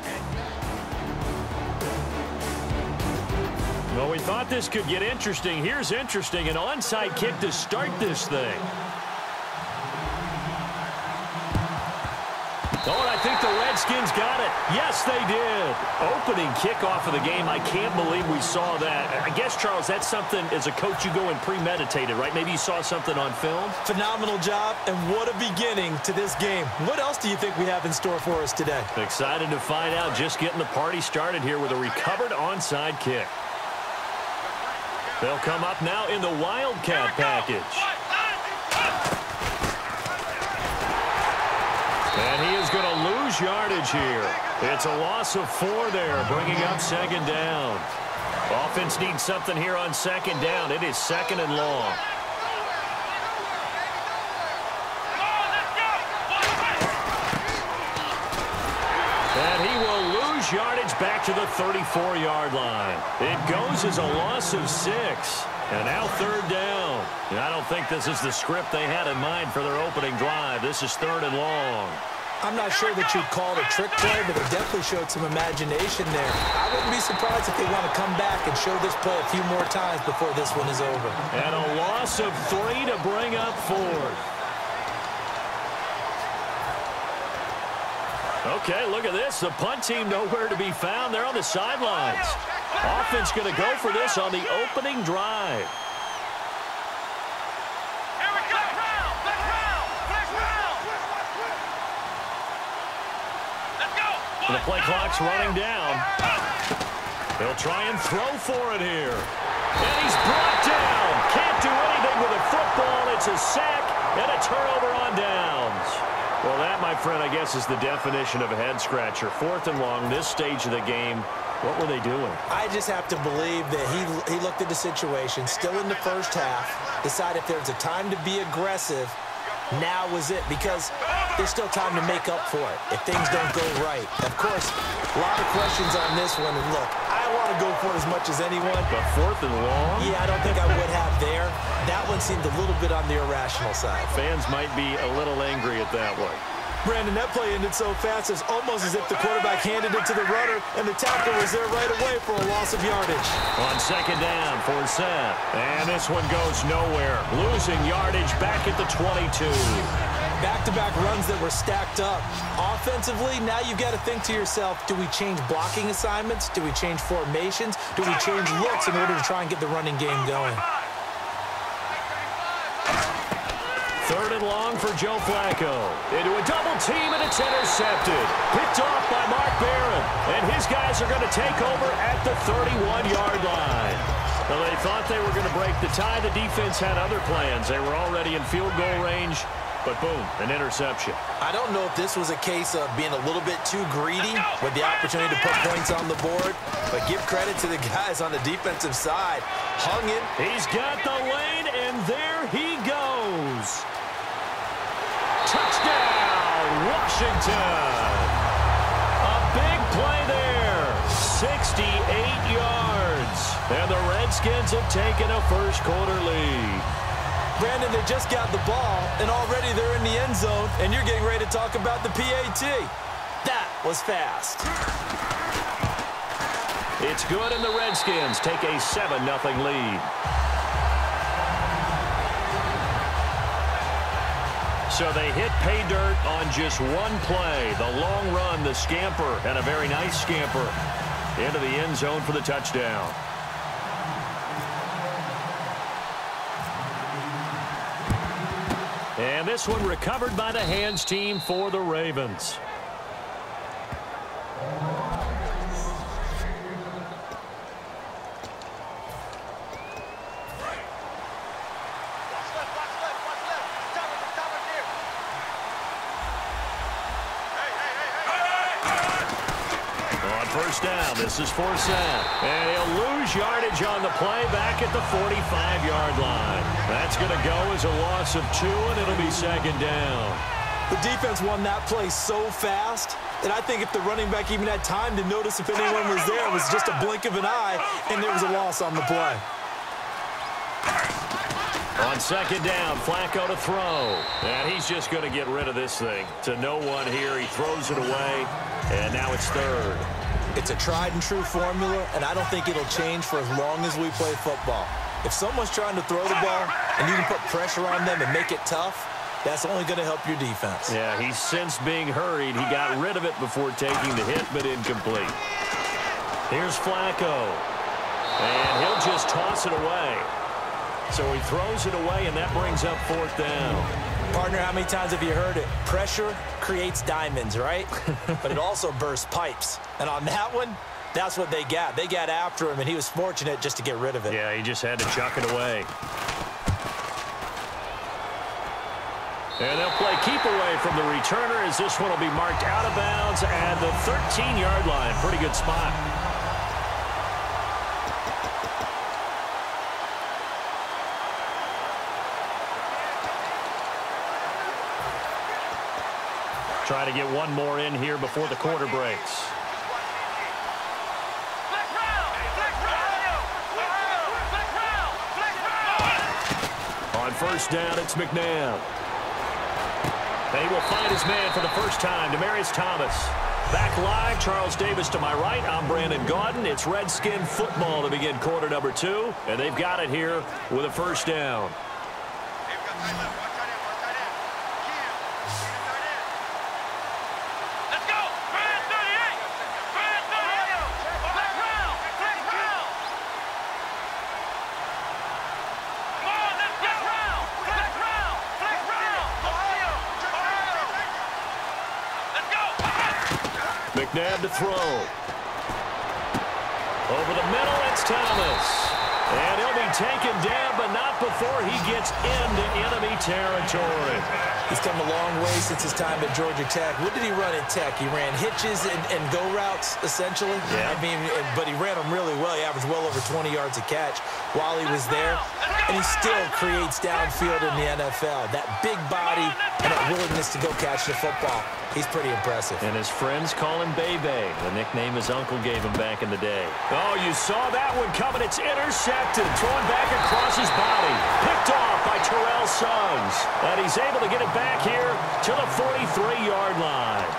A: Well, we thought this could get interesting. Here's interesting, an onside kick to start this thing. Oh, and I think the Redskins got it. Yes, they did. Opening kickoff of the game. I can't believe we saw that. I guess, Charles, that's something as a coach you go and premeditated, right? Maybe you saw something on film.
B: Phenomenal job, and what a beginning to this game. What else do you think we have in store for us today?
A: Excited to find out. Just getting the party started here with a recovered onside kick. They'll come up now in the Wildcat package. And he is going to lose yardage here. It's a loss of 4 there, bringing up second down. Offense needs something here on second down. It is second and long. lose yardage back to the 34-yard line. It goes as a loss of 6. And now 3rd down. And I don't think this is the script they had in mind for their opening drive. This is 3rd and long.
B: I'm not sure that you'd call it a trick play, but it definitely showed some imagination there. I wouldn't be surprised if they want to come back and show this play a few more times before this one is over.
A: And a loss of 3 to bring up 4th. Okay, look at this. The punt team nowhere to be found. They're on the sidelines. Offense going to go for this on the opening drive.
C: Here we go. Let's round. Let's go.
A: The play clock's running down. He'll try and throw for it here. And he's brought down. Can't do anything with a football. It's a sack and a turnover on downs. Well, that, my friend, I guess is the definition of a head-scratcher. 4th and long, this stage of the game. What were they doing?
B: I just have to believe that he looked at the situation, still in the first half, decided if there's a time to be aggressive, now was it, because there's still time to make up for it if things don't go right. Of course, a lot of questions on this one, and look, I want to go for it as much as anyone.
A: But 4th and long?
B: Yeah, I don't think I would have there. That one seemed a little bit on the irrational side.
A: Fans might be a little angry at that one.
B: Brandon, that play ended so fast, it's almost as if the quarterback handed it to the runner, and the tackle was there right away for a loss of yardage.
A: On 2nd down for Seth. And this one goes nowhere. Losing yardage back at the 22.
B: Back-to-back runs that were stacked up. Offensively, now you've got to think to yourself, do we change blocking assignments? Do we change formations? Do we change looks in order to try and get the running game going?
A: 3rd and long for Joe Flacco. Into a double team, and it's intercepted. Picked off by Mark Barron. And his guys are going to take over at the 31-yard line. Well, they thought they were going to break the tie. The defense had other plans. They were already in field goal range. But boom, an interception.
B: I don't know if this was a case of being a little bit too greedy with the opportunity to put points on the board, but give credit to the guys on the defensive side. Hung in.
A: He's got the lane, and there he goes. Touchdown, Washington. A big play there. 68 yards. And the Redskins have taken a first-quarter lead.
B: Brandon, they just got the ball, and already they're in the end zone, and you're getting ready to talk about the PAT. That was fast.
A: It's good, and the Redskins take a 7-0 lead. So they hit pay dirt on just one play. The long run, the scamper, and a very nice scamper into the end zone for the touchdown. And this one recovered by the hands team for the Ravens. First down, this is for Seth. And he'll lose yardage on the play back at the 45-yard line. That's going to go as a loss of 2, and it'll be 2nd down.
B: The defense won that play so fast that I think if the running back even had time to notice if anyone was there, it was just a blink of an eye, and there was a loss on the play.
A: On 2nd down, Flacco to throw. And he's just going to get rid of this thing. To no one here, he throws it away, and now it's 3rd.
B: It's a tried-and-true formula, and I don't think it'll change for as long as we play football. If someone's trying to throw the ball and you can put pressure on them and make it tough, that's only going to help your defense.
A: Yeah, he's since being hurried. He got rid of it before taking the hit, but incomplete. Here's Flacco. And he'll just toss it away. So he throws it away, and that brings up 4th down.
B: Partner, how many times have you heard it? Pressure creates diamonds, right? But it also bursts pipes. And on that one, that's what they got. They got after him, and he was fortunate just to get rid of it.
A: Yeah, he just had to chuck it away. And they'll play keep away from the returner as this one will be marked out of bounds at the 13-yard line. Pretty good spot. Try to get one more in here before the quarter breaks. first down, it's McNabb. He will find his man for the first time, Demaryius Thomas. Back live, Charles Davis to my right. I'm Brandon Gaudin. It's Redskin football to begin quarter number 2, and they've got it here with a first down. McNabb to throw. Over the middle, it's Thomas. And he'll be taken down, but not before he gets into enemy territory.
B: He's come a long way since his time at Georgia Tech. What did he run at Tech? He ran hitches and go routes, essentially.
A: Yeah.
B: I mean, but he ran them really well. He averaged well over 20 yards a catch while he was there. And he still creates downfield in the NFL. That big body and that willingness to go catch the football. He's pretty impressive.
A: And his friends call him Bebe, the nickname his uncle gave him back in the day. Oh, you saw that one coming. It's intercepted. Thrown back across his body. Picked off by Terrell Suggs. And he's able to get it back here to the 43-yard line.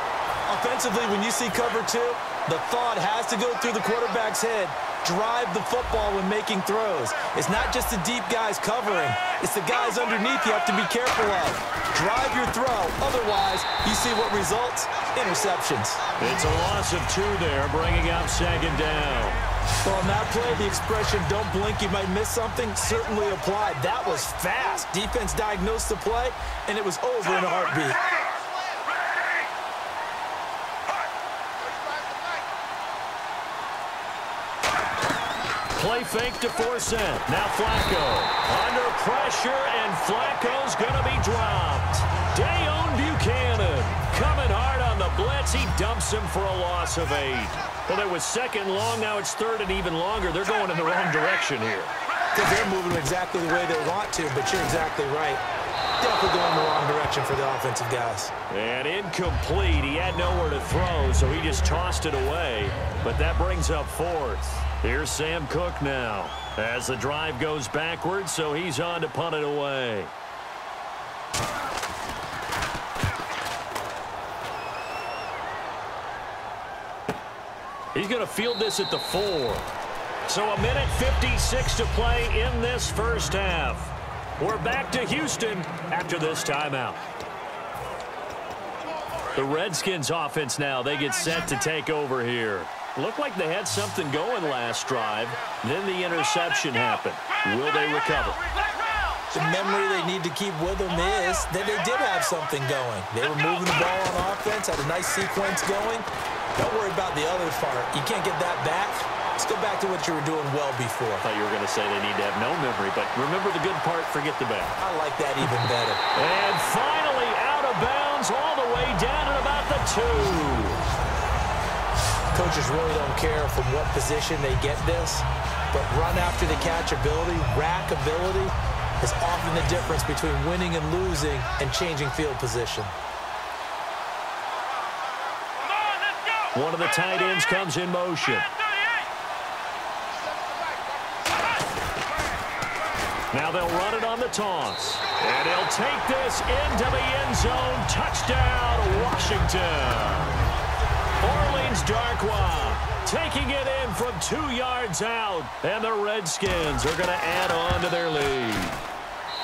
B: Offensively, when you see cover 2, the thought has to go through the quarterback's head. Drive the football when making throws. It's not just the deep guys covering. It's the guys underneath you have to be careful of. Drive your throw. Otherwise, you see what results? Interceptions.
A: It's a loss of 2 there, bringing up second down.
B: Well, on that play, the expression, don't blink, you might miss something, certainly applied. That was fast. Defense diagnosed the play, and it was over in a heartbeat.
A: Play fake to force it. Now Flacco under pressure, and Flacco's going to be dropped. Dayon Buchanan coming hard on the blitz. He dumps him for a loss of 8. Well, it was second long. Now it's third and even longer. They're going in the wrong direction here.
B: Because they're moving exactly the way they want to, but you're exactly right. Definitely going in the wrong direction for the offensive guys.
A: And incomplete. He had nowhere to throw, so he just tossed it away. But that brings up 4th. Here's Sam Cook now as the drive goes backwards, so he's on to punt it away. He's going to field this at the 4. So a minute 56 to play in this first half. We're back to Houston after this timeout. The Redskins offense now, they get set to take over here. Looked like they had something going last drive. Then the interception happened. Will they recover?
B: The memory they need to keep with them is that they did have something going. They were moving the ball on offense, had a nice sequence going. Don't worry about the other part. You can't get that back. Let's go back to what you were doing well before.
A: I thought you were going to say they need to have no memory, but remember the good part, forget the bad.
B: I like that even better.
A: And finally out of bounds all the way down at about the 2.
B: Coaches really don't care from what position they get this, but run after the catch ability, rack ability, is often the difference between winning and losing and changing field position.
A: One of the tight ends comes in motion. Now they'll run it on the toss. And he'll take this into the end zone. Touchdown, Washington. Orleans Darkwa taking it in from 2 yards out. And the Redskins are going to add on to their lead.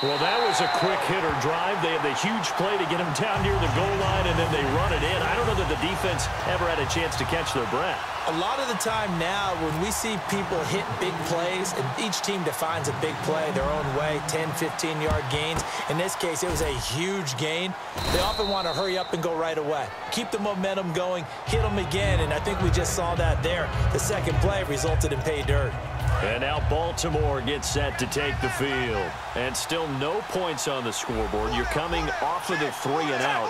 A: Well, that was a quick hitter drive. They had the huge play to get them down near the goal line, and then they run it in. I don't know that the defense ever had a chance to catch their breath.
B: A lot of the time now, when we see people hit big plays, and each team defines a big play their own way, 10, 15-yard gains. In this case, it was a huge gain. They often want to hurry up and go right away. Keep the momentum going, hit them again, and I think we just saw that there. The second play resulted in pay dirt.
A: And now Baltimore gets set to take the field. And still no points on the scoreboard. You're coming off of the 3 and out.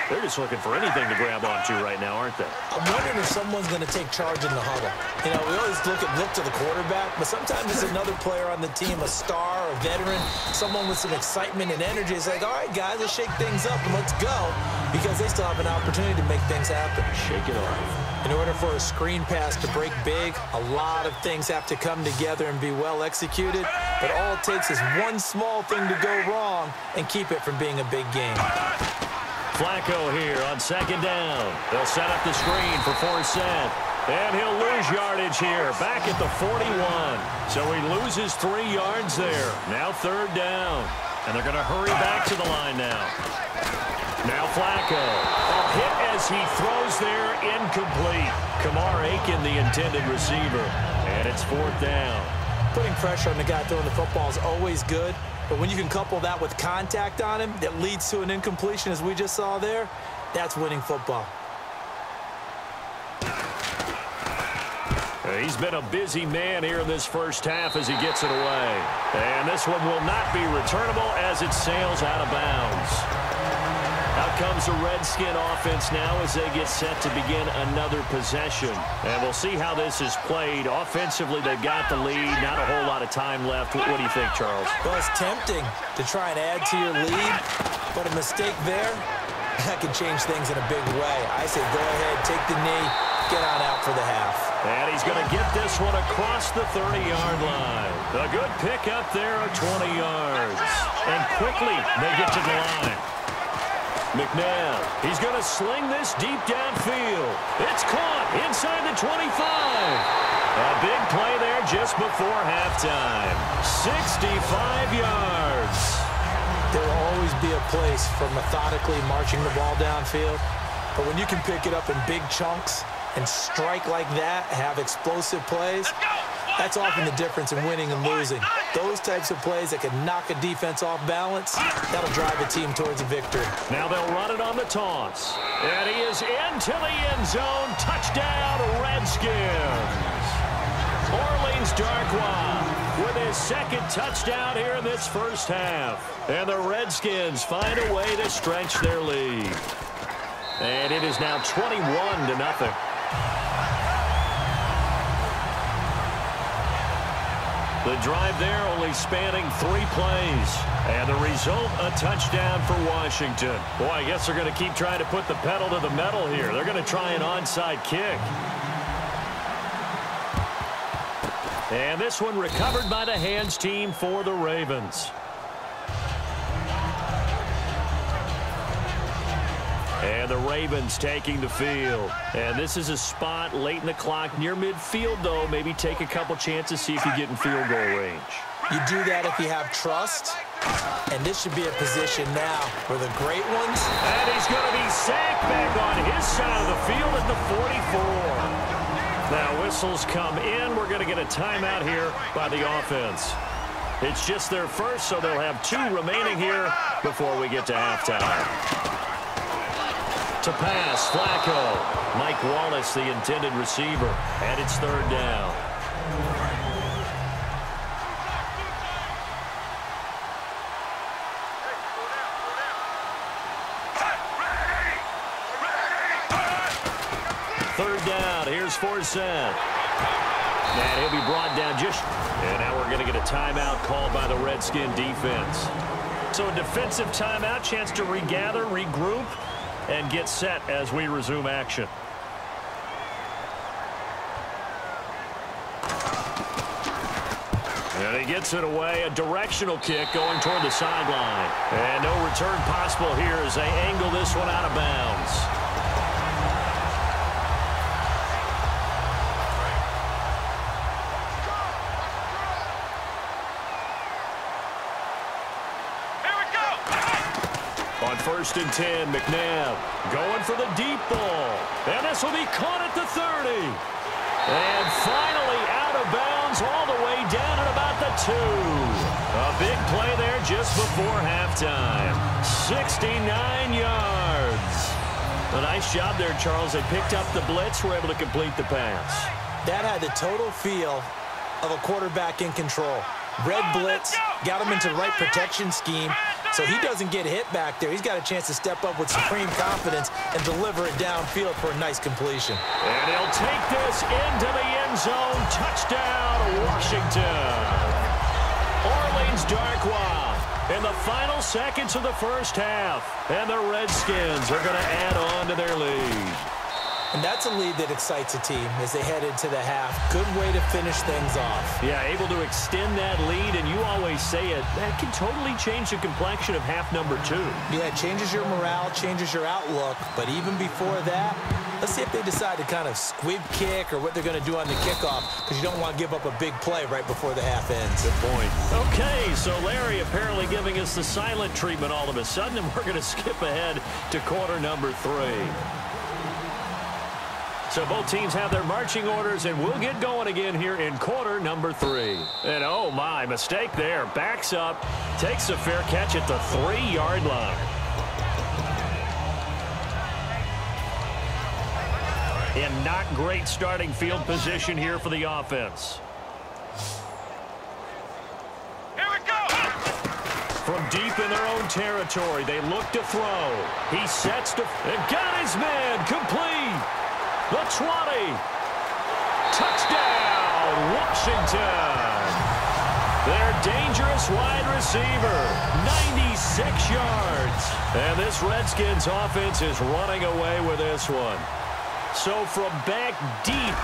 A: They're just looking for anything to grab onto right now, aren't they?
B: I'm wondering if someone's going to take charge in the huddle. You know, we always look to the quarterback, but sometimes it's another player on the team, a star, a veteran, someone with some excitement and energy. It's like, all right, guys, let's shake things up and let's go, because they still have an opportunity to make things happen.
A: Shake it off.
B: In order for a screen pass to break big, a lot of things have to come together and be well executed, but all it takes is one small thing to go wrong and keep it from being a big game.
A: Flacco here on second down. They'll set up the screen for Forsett. And he'll lose yardage here, back at the 41. So he loses 3 yards there. Now third down. And they're going to hurry back to the line now. Now Flacco. A hit as he throws there, incomplete. Kamar Aiken, the intended receiver. And it's fourth down.
B: Putting pressure on the guy throwing the football is always good, but when you can couple that with contact on him that leads to an incompletion, as we just saw there, that's winning football.
A: He's been a busy man here in this first half as he gets it away. And this one will not be returnable as it sails out of bounds. Out comes the Redskin offense now as they get set to begin another possession. And we'll see how this is played. Offensively, they've got the lead. Not a whole lot of time left. What do you think, Charles?
B: Well, it's tempting to try and add to your lead, but a mistake there, that can change things in a big way. I say go ahead, take the knee, get on out for the half.
A: And he's going to get this one across the 30-yard line. A good pickup there of 20 yards. And quickly, they get to the line. McNabb, he's going to sling this deep downfield. It's caught inside the 25. A big play there just before halftime. 65 yards.
B: There will always be a place for methodically marching the ball downfield. But when you can pick it up in big chunks and strike like that, have explosive plays, that's often the difference in winning and losing. Those types of plays that can knock a defense off balance, that'll drive a team towards a victory.
A: Now they'll run it on the toss. And he is into the end zone. Touchdown, Redskins. Orleans Darkwa with his second touchdown here in this first half. And the Redskins find a way to stretch their lead. And it is now 21-0. The drive there only spanning 3 plays. And the result, a touchdown for Washington. Boy, I guess they're going to keep trying to put the pedal to the metal here. They're going to try an onside kick. And this one recovered by the hands team for the Ravens. And the Ravens taking the field. And this is a spot late in the clock near midfield, though. Maybe take a couple chances, see if you get in field goal range.
B: You do that if you have trust. And this should be a position now where the great ones.
A: And he's going to be sacked back on his side of the field at the 44. Now whistles come in. We're going to get a timeout here by the offense. It's just their first, so they'll have 2 remaining here before we get to halftime. To pass, Flacco. Mike Wallace, the intended receiver. And it's third down. Third down. Here's Forsett. And he'll be brought down just... And now we're going to get a timeout called by the Redskin defense. So a defensive timeout, chance to regather, regroup, and get set as we resume action. And he gets it away, a directional kick going toward the sideline. And no return possible here as they angle this one out of bounds. On 1st and 10, McNabb going for the deep ball. And this will be caught at the 30. And finally out of bounds all the way down at about the 2. A big play there just before halftime. 69 yards. A nice job there, Charles. They picked up the blitz, were able to complete the pass.
B: That had the total feel of a quarterback in control. Red blitz, got him into the right protection scheme, so he doesn't get hit back there. He's got a chance to step up with supreme confidence and deliver it downfield for a nice completion.
A: And he'll take this into the end zone. Touchdown, Washington. Orleans Darkwa in the final seconds of the first half. And the Redskins are going to add on to their lead.
B: And that's a lead that excites a team as they head into the half. Good way to finish things off.
A: Yeah, able to extend that lead, and you always say it, that can totally change the complexion of half number 2.
B: Yeah, it changes your morale, changes your outlook. But even before that, let's see if they decide to kind of squib kick or what they're going to do on the kickoff, because you don't want to give up a big play right before the half ends.
A: Good point. Okay, so Larry apparently giving us the silent treatment all of a sudden, and we're going to skip ahead to quarter number 3. So both teams have their marching orders, and we'll get going again here in quarter number 3. And oh my, mistake there. Backs up, takes a fair catch at the 3-yard line. In not great starting field position here for the offense.
C: Here we go!
A: From deep in their own territory, they look to throw. He sets to, and got his man complete. The 20. Touchdown, Washington. Their dangerous wide receiver, 96 yards. And this Redskins offense is running away with this one. So from back deep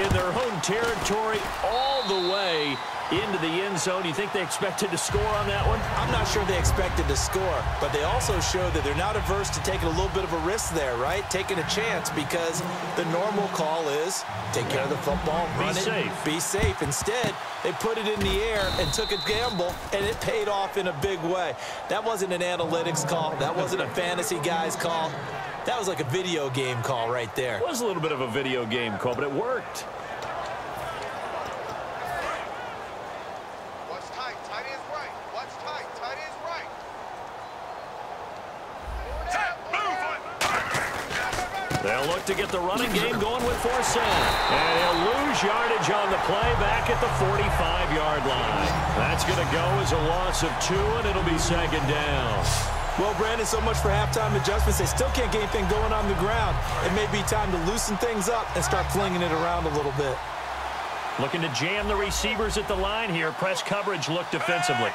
A: in their own territory all the way into the end zone, you think they expected to score on that one?
B: I'm not sure they expected to score, but they also showed that they're not averse to taking a little bit of a risk there, right? Taking a chance, because the normal call is take care of the football, run it, be safe. Instead, they put it in the air and took a gamble, and it paid off in a big way. That wasn't an analytics call. That wasn't a fantasy guy's call. That was like a video game call right there.
A: It was a little bit of a video game call, but it worked.
C: Watch tight. Tight is right. Watch tight. Tight is right.
A: They'll look to get the running game going with Forsett. And he'll lose yardage on the play back at the 45-yard line. That's going to go as a loss of 2, and it'll be second down.
B: Well, Brandon, so much for halftime adjustments. They still can't get anything going on the ground. It may be time to loosen things up and start flinging it around a little bit.
A: Looking to jam the receivers at the line here. Press coverage look defensively.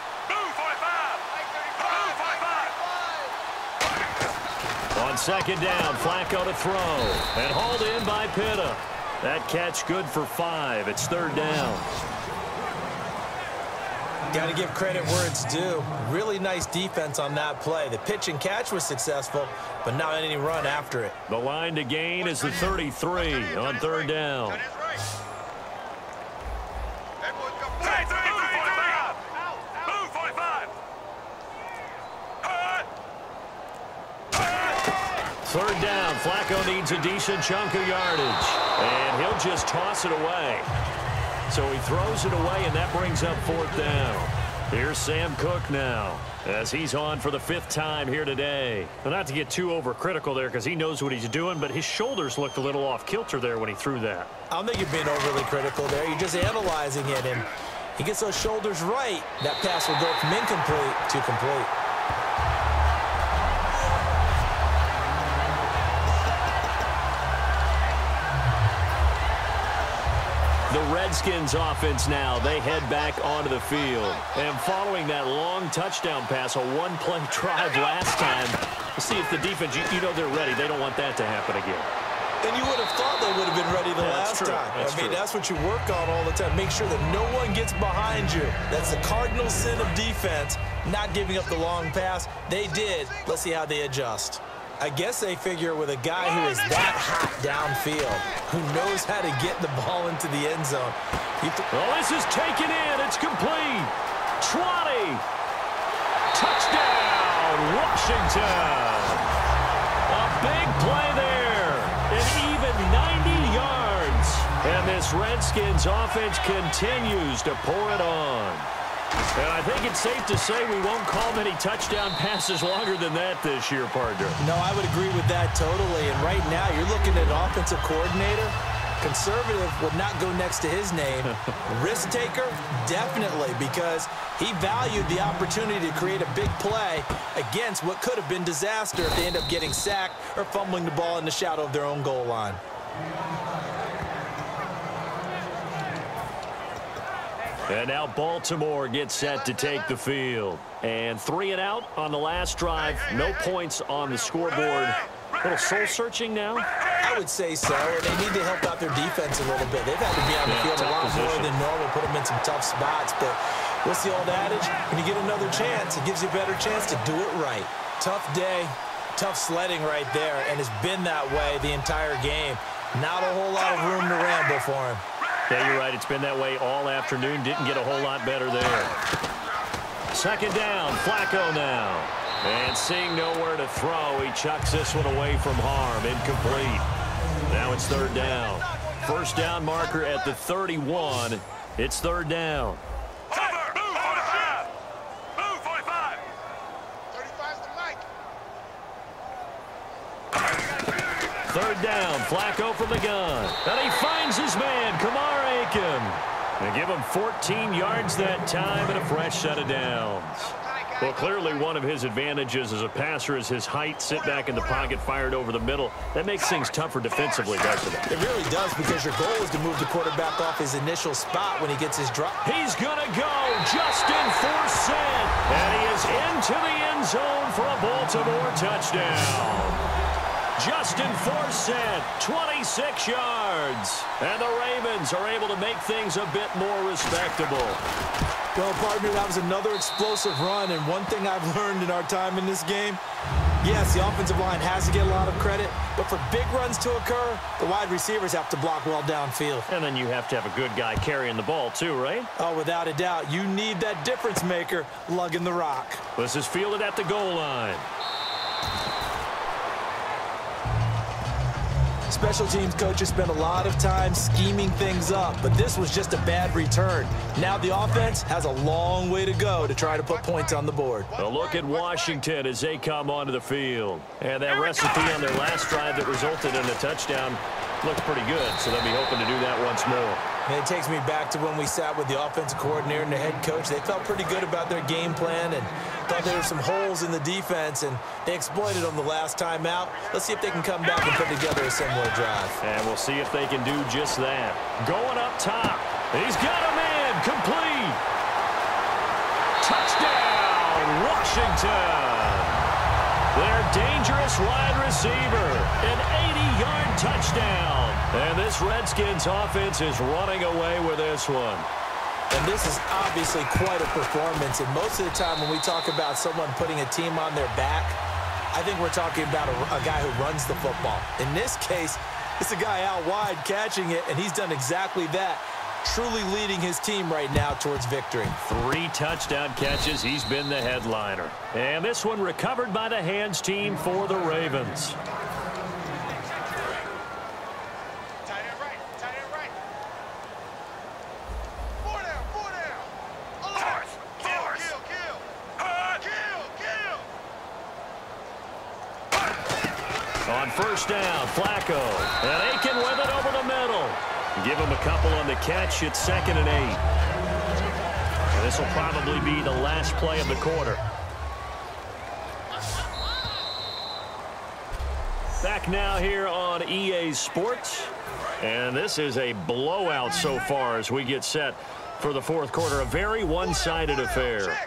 A: On second down, Flacco to throw. And hauled in by Pitta. That catch good for 5. It's third down.
B: Got to give credit where it's due. Really nice defense on that play. The pitch and catch was successful, but not any run after it.
A: The line to gain is the 33 on third down. Third down, Flacco needs a decent chunk of yardage, and he'll just toss it away. So he throws it away, and that brings up fourth down. Here's Sam Cook now, as he's on for the 5th time here today. Well, not to get too overcritical there, because he knows what he's doing, but his shoulders looked a little off kilter there when he threw that.
B: I don't think you're being overly critical there. You're just analyzing it, and he gets those shoulders right. That pass will go from incomplete to complete.
A: The Redskins offense now, they head back onto the field. And following that long touchdown pass, a one-play drive last time, let's see if the defense, you know they're ready. They don't want that to happen again.
B: And you would have thought they would have been ready the last time. I mean, that's what you work on all the time. Make sure that no one gets behind you. That's the cardinal sin of defense, not giving up the long pass. They did. Let's see how they adjust. I guess they figure with a guy who is that hot downfield, who knows how to get the ball into the end zone.
A: Well, this is taken in. It's complete. 20. Touchdown, Washington. A big play there. An even 90 yards. And this Redskins offense continues to pour it on. And I think it's safe to say we won't call many touchdown passes longer than that this year, partner.
B: No, I would agree with that totally. And right now, you're looking at an offensive coordinator. Conservative would not go next to his name. Risk taker, definitely, because he valued the opportunity to create a big play against what could have been disaster if they end up getting sacked or fumbling the ball in the shadow of their own goal line.
A: And now Baltimore gets set to take the field. And 3 and out on the last drive. No points on the scoreboard. A little soul-searching now.
B: I I would say so. They need to help out their defense a little bit. They've had to be on the field a lot more than normal, put them in some tough spots. But what's the old adage? When you get another chance, it gives you a better chance to do it right. Tough day, tough sledding right there, and it's been that way the entire game. Not a whole lot of room to ramble for him.
A: Yeah, you're right. It's been that way all afternoon. Didn't get a whole lot better there. Second down, Flacco now. And seeing nowhere to throw, he chucks this one away from harm. Incomplete. Now it's third down. First down marker at the 31. It's third down.
C: Move 45. Move 45.
E: 35's the mic.
A: Third down, Flacco from the gun. And he finds his man, Kamar Aiken. They give him 14 yards that time and a fresh set of downs. Well, clearly one of his advantages as a passer is his height, sit back in the pocket, fired over the middle. That makes things tougher defensively, doesn't it?
B: It really does, because your goal is to move the quarterback off his initial spot when he gets his drop.
A: He's going to go. Justin Forsett. And he is into the end zone for a Baltimore touchdown. Justin Forsett, 26 yards. And the Ravens are able to make things a bit more respectable.
B: Well, partner, that was another explosive run, and one thing I've learned in our time in this game, yes, the offensive line has to get a lot of credit, but for big runs to occur, the wide receivers have to block well downfield.
A: And then you have to have a good guy carrying the ball too, right?
B: Oh, without a doubt. You need that difference maker lugging the rock.
A: This is fielded at the goal line.
B: Special teams coaches spend a lot of time scheming things up, but this was just a bad return. Now the offense has a long way to go to try to put points on the board.
A: A look at Washington as they come onto the field. And that recipe on their last drive that resulted in a touchdown looks pretty good, so they'll be hoping to do that once more.
B: And it takes me back to when we sat with the offensive coordinator and the head coach. They felt pretty good about their game plan and thought there were some holes in the defense, and they exploited them the last time out. Let's see if they can come back and put together a similar drive.
A: And we'll see if they can do just that. Going up top. He's got a man. Complete. Touchdown, Washington. Their dangerous wide receiver. An 80-yard touchdown. And this Redskins offense is running away with this one.
B: And this is obviously quite a performance. And most of the time when we talk about someone putting a team on their back, I think we're talking about a guy who runs the football. In this case, it's a guy out wide catching it, and he's done exactly that, truly leading his team right now towards victory.
A: 3 touchdown catches. He's been the headliner. And this one recovered by the hands team for the Ravens. On first down, Flacco. And Aiken with it over the middle. Give him a couple on the catch. It's 2nd and 8. And this will probably be the last play of the quarter. Back now here on EA Sports. And this is a blowout so far as we get set for the fourth quarter. A very one-sided affair.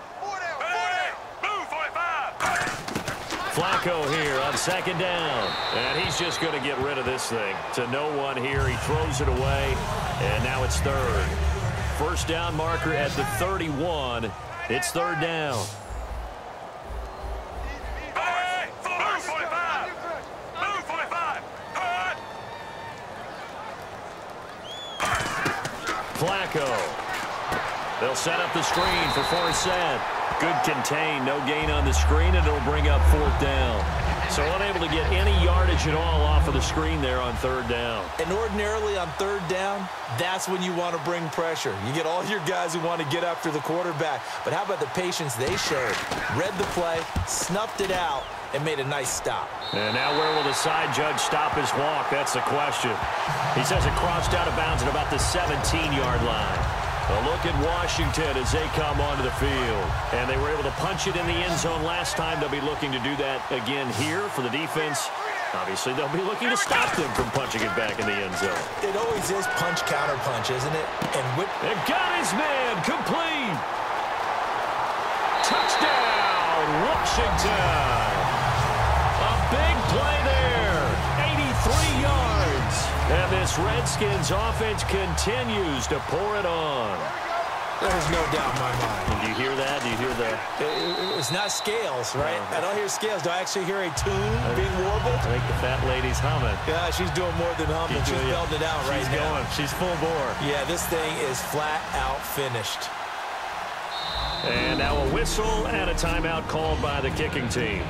A: Flacco here on 2nd down. And he's just going to get rid of this thing. To no one here. He throws it away. And now it's 3rd. First down marker at the 31. It's 3rd down. Flacco. They'll set up the screen for Forsett. Good contain, no gain on the screen, and it'll bring up 4th down. So unable to get any yardage at all off of the screen there on 3rd down.
B: And ordinarily on 3rd down, that's when you want to bring pressure. You get all your guys who want to get after the quarterback. But how about the patience they showed? Read the play, snuffed it out, and made a nice stop.
A: And now where will the side judge stop his walk? That's the question. He says it crossed out of bounds at about the 17-yard line. A look at Washington as they come onto the field. And they were able to punch it in the end zone last time. They'll be looking to do that again here for the defense. Obviously, they'll be looking to stop them from punching it back in the end zone.
B: It always is punch-counter-punch, isn't it?
A: And got his man complete. Touchdown, Washington. A big play there. 83 yards. And this Redskins offense continues to pour it on.
B: There's no doubt in my mind.
A: And do you hear that? Do you hear the...
B: It's not scales, right? I don't hear scales. Do I actually hear a tune being warbled?
A: I think the fat lady's humming.
B: Yeah, she's doing more than humming. She's belting it out right now.
A: She's going. She's full bore.
B: Yeah, this thing is flat out finished.
A: And now a whistle and a timeout called by the kicking team.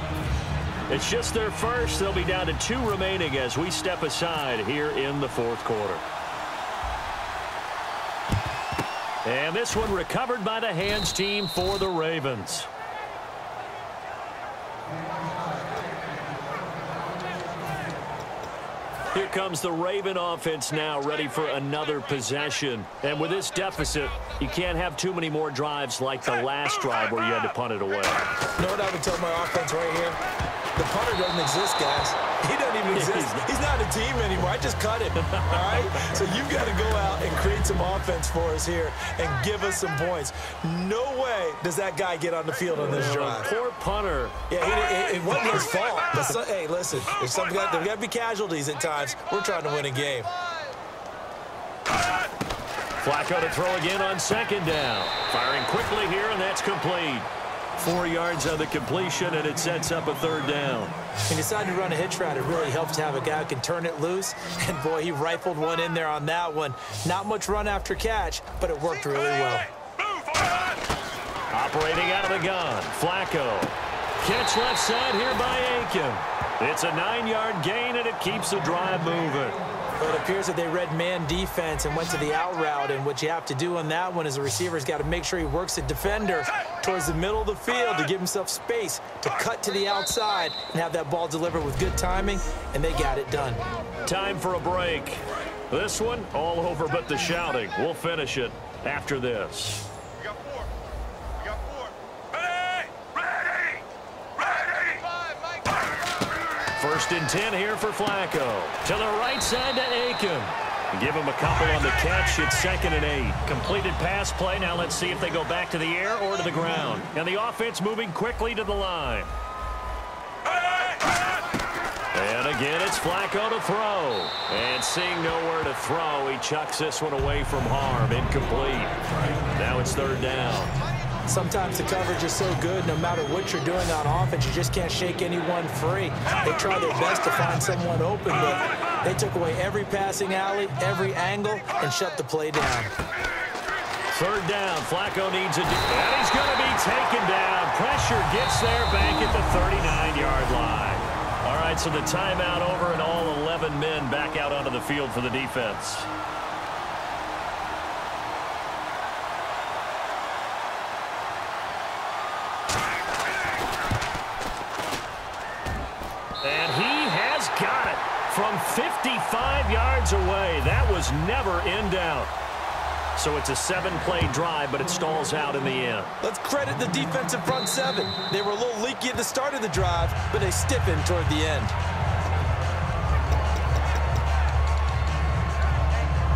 A: It's just their first. They'll be down to 2 remaining as we step aside here in the fourth quarter. And this one recovered by the hands team for the Ravens. Here comes the Raven offense now, ready for another possession. And with this deficit, you can't have too many more drives like the last drive where you had to punt it away.
B: You know what I would tell my offense right here? The punter doesn't exist, guys. He doesn't even exist. He's not a team anymore. I just cut him, all right? So you've got to go out and create some offense for us here and give us some points. No way does that guy get on the field on this drive.
A: Poor punter.
B: Yeah, it wasn't his fault. But hey, listen, there's got to be casualties at times. We're trying to win a game.
A: Flacco to throw again on second down. Firing quickly here, and that's complete. 4 yards on the completion, and it sets up a third down.
B: He decided to run a hitch route. It really helps to have a guy who can turn it loose. And, boy, he rifled one in there on that one. Not much run after catch, but it worked really well.
A: Operating out of the gun, Flacco. Catch left side here by Aiken. It's a 9-yard gain, and it keeps the drive moving.
B: Well, it appears that they read man defense and went to the out route, and what you have to do on that one is the receiver's got to make sure he works the defender towards the middle of the field to give himself space to cut to the outside and have that ball delivered with good timing, and they got it done.
A: Time for a break. This one, all over but the shouting. We'll finish it after this.
C: We got 4. We got 4. Ready! Ready! Ready! 5, Mike.
A: 1st and 10 here for Flacco. To the right side to Aiken. Give him a couple on the catch. It's 2nd and 8. Completed pass play. Now let's see if they go back to the air or to the ground. And the offense moving quickly to the line. And again, it's Flacco to throw. And seeing nowhere to throw, he chucks this one away from harm. Incomplete. Now it's 3rd down.
B: Sometimes the coverage is so good, no matter what you're doing on offense, you just can't shake anyone free. They try their best to find someone open, but they took away every passing alley, every angle, and shut the play down.
A: 3rd down. Flacco needs a... And he's going to be taken down. Pressure gets there back at the 39-yard line. All right, so the timeout over and all 11 men back out onto the field for the defense. And he has got it from 55 yards away. That was never in doubt. So it's a 7-play drive, but it stalls out in the end.
B: Let's credit the defensive front 7. They were a little leaky at the start of the drive, but they stiffened toward the end.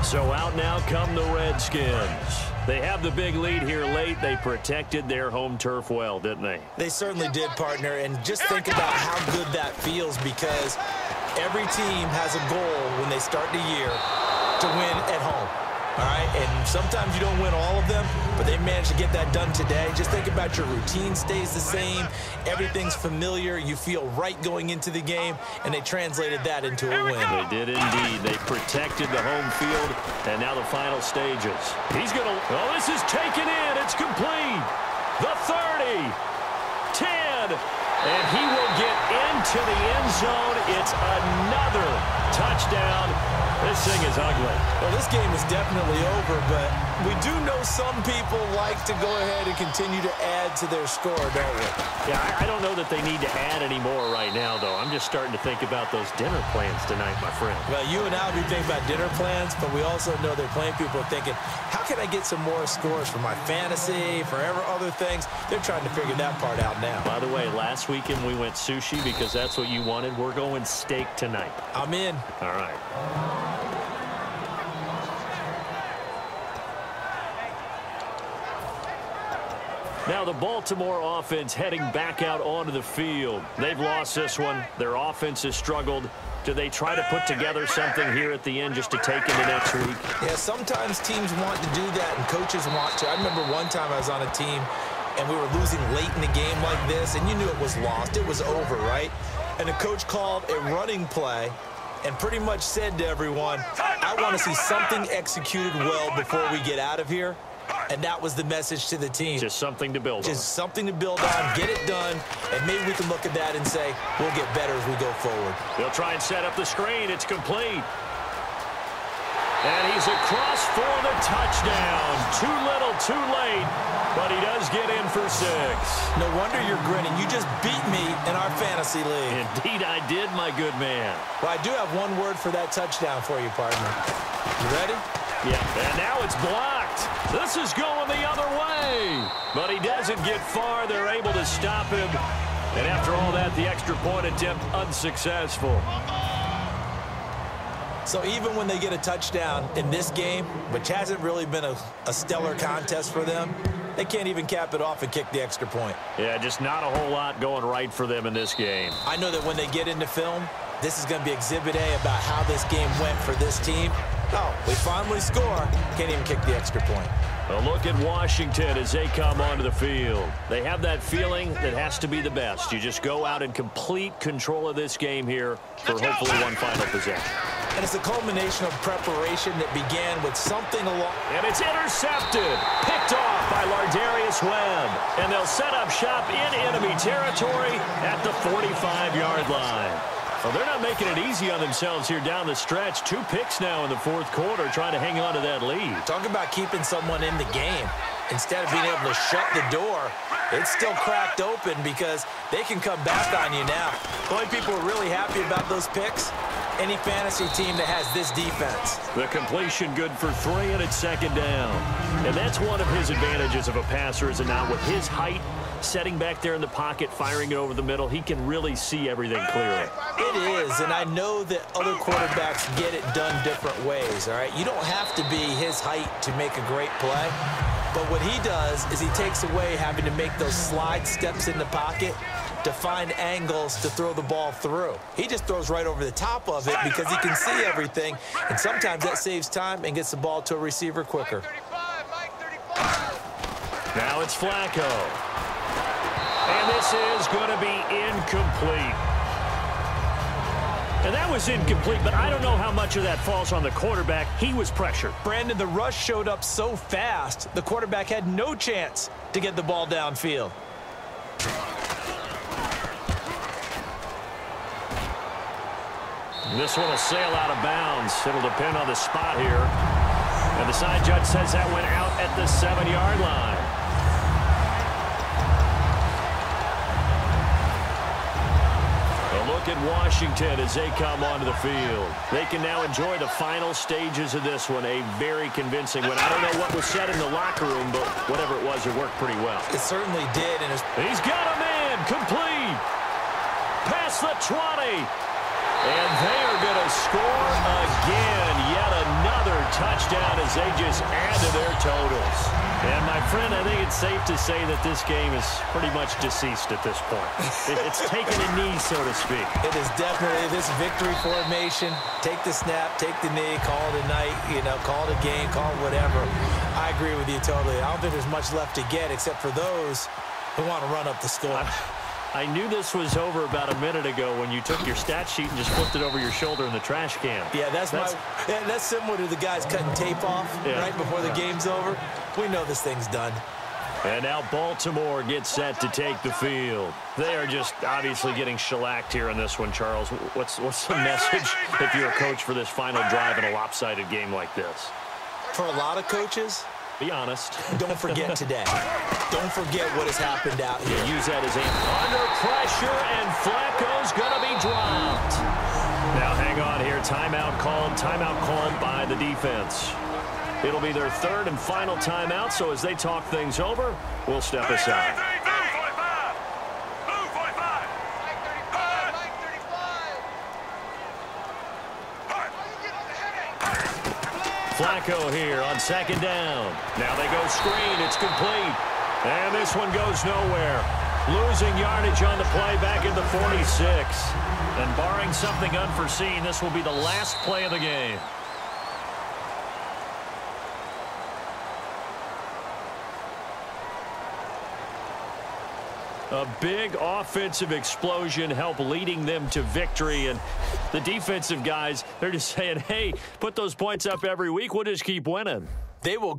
A: So out now come the Redskins. They have the big lead here late. They protected their home turf well, didn't they?
B: They certainly did, partner. And just think about how good that feels, because every team has a goal when they start the year to win at home. All right, and sometimes you don't win all of them, but they managed to get that done today. Just think about your routine stays the same. Everything's familiar. You feel right going into the game, and they translated that into a win.
A: They did indeed. They protected the home field, and now the final stages. He's going to... Oh, this is taken in. It's complete. The 30. 10. And he will get into the end zone. It's another touchdown. This thing is ugly.
B: Well, this game is definitely over, but we do know some people like to go ahead and continue to add to their score, don't we?
A: Yeah, I don't know that they need to add any more right now, though. I'm just starting to think about those dinner plans tonight, my friend.
B: Well, you and I will be thinking about dinner plans, but we also know they're playing people are thinking, how can I get some more scores for my fantasy, for other things? They're trying to figure that part out now.
A: By the way, last weekend we went sushi because that's what you wanted. We're going steak tonight.
B: I'm in.
A: All right. Now the Baltimore offense heading back out onto the field. They've lost this one. Their offense has struggled. Do they try to put together something here at the end just to take into next week?
B: Yeah, sometimes teams want to do that and coaches want to. I remember one time I was on a team and we were losing late in the game like this, and you knew it was lost. It was over, right? And the coach called a running play and pretty much said to everyone, I want to see something executed well before we get out of here. And that was the message to the team.
A: Just something to build on.
B: Just something to build on, get it done, and maybe we can look at that and say, we'll get better as we go forward.
A: They'll try and set up the screen. It's complete. And he's across for the touchdown. Too little, too late, but he does get in for 6.
B: No wonder you're grinning. You just beat me in our fantasy league.
A: Indeed I did, my good man.
B: Well, I do have one word for that touchdown for you, partner. You ready?
A: Yeah, and now it's blocked. This is going the other way. But he doesn't get far. They're able to stop him. And after all that, the extra point attempt unsuccessful.
B: So even when they get a touchdown in this game, which hasn't really been a stellar contest for them, they can't even cap it off and kick the extra point.
A: Yeah, just not a whole lot going right for them in this game.
B: I know that when they get into film, this is going to be Exhibit A about how this game went for this team. Oh, we finally score. Can't even kick the extra point.
A: A look at Washington as they come onto the field. They have that feeling that has to be the best. You just go out in complete control of this game here for hopefully one final possession.
B: And it's a culmination of preparation that began with something along.
A: And it's intercepted. Picked off by Lardarius Webb. And they'll set up shop in enemy territory at the 45-yard line. Well, they're not making it easy on themselves here down the stretch. 2 picks now in the 4th quarter trying to hang on to that lead.
B: Talk about keeping someone in the game. Instead of being able to shut the door, it's still cracked open because they can come back on you now. The only people who are really happy about those picks, any fantasy team that has this defense.
A: The completion good for 3, and it's 2nd down. And that's one of his advantages of a passer, is it not? With his height, setting back there in the pocket, firing it over the middle, he can really see everything clearly.
B: It is, and I know that other quarterbacks get it done different ways, all right? You don't have to be his height to make a great play, but what he does is he takes away having to make those slide steps in the pocket to find angles to throw the ball through. He just throws right over the top of it because he can see everything, and sometimes that saves time and gets the ball to a receiver quicker.
A: Now it's Flacco. And this is going to be incomplete. And that was incomplete, but I don't know how much of that falls on the quarterback. He was pressured.
B: Brandon, the rush showed up so fast, the quarterback had no chance to get the ball downfield.
A: This one will sail out of bounds. It'll depend on the spot here. And the side judge says that went out at the 7-yard line. Look at Washington as they come onto the field. They can now enjoy the final stages of this one. A very convincing one. I don't know what was said in the locker room, but whatever it was, it worked pretty well.
B: It certainly did. And
A: he's got a man complete. Past the 20. And they are going to score again. Yet another touchdown as they just add to their totals. And, my friend, I think it's safe to say that this game is pretty much deceased at this point. It's taken a knee, so to speak.
B: It is definitely this victory formation. Take the snap, take the knee, call it a night, call it a game, call it whatever. I agree with you totally. I don't think there's much left to get except for those who want to run up the score.
A: I knew this was over about a minute ago when you took your stat sheet and just flipped it over your shoulder in the trash can.
B: Yeah, that's similar to the guys cutting tape off right before the game's over. We know this thing's done.
A: And now Baltimore gets set to take the field. They are just obviously getting shellacked here in this one, Charles. What's the message if you're a coach for this final drive in a lopsided game like this?
B: For a lot of coaches,
A: be honest.
B: Don't forget today. Don't forget what has happened out here.
A: Yeah, use that as under pressure, and Flacco's going to be dropped. Now hang on here. Timeout called by the defense. It'll be their 3rd and final timeout, so as they talk things over, we'll step aside. Flacco here on 2nd down. Now they go screen. It's complete. And this one goes nowhere. Losing yardage on the play back at the 46. And barring something unforeseen, this will be the last play of the game. A big offensive explosion helped leading them to victory. And the defensive guys, they're just saying, hey, put those points up every week. We'll just keep winning.
B: They will.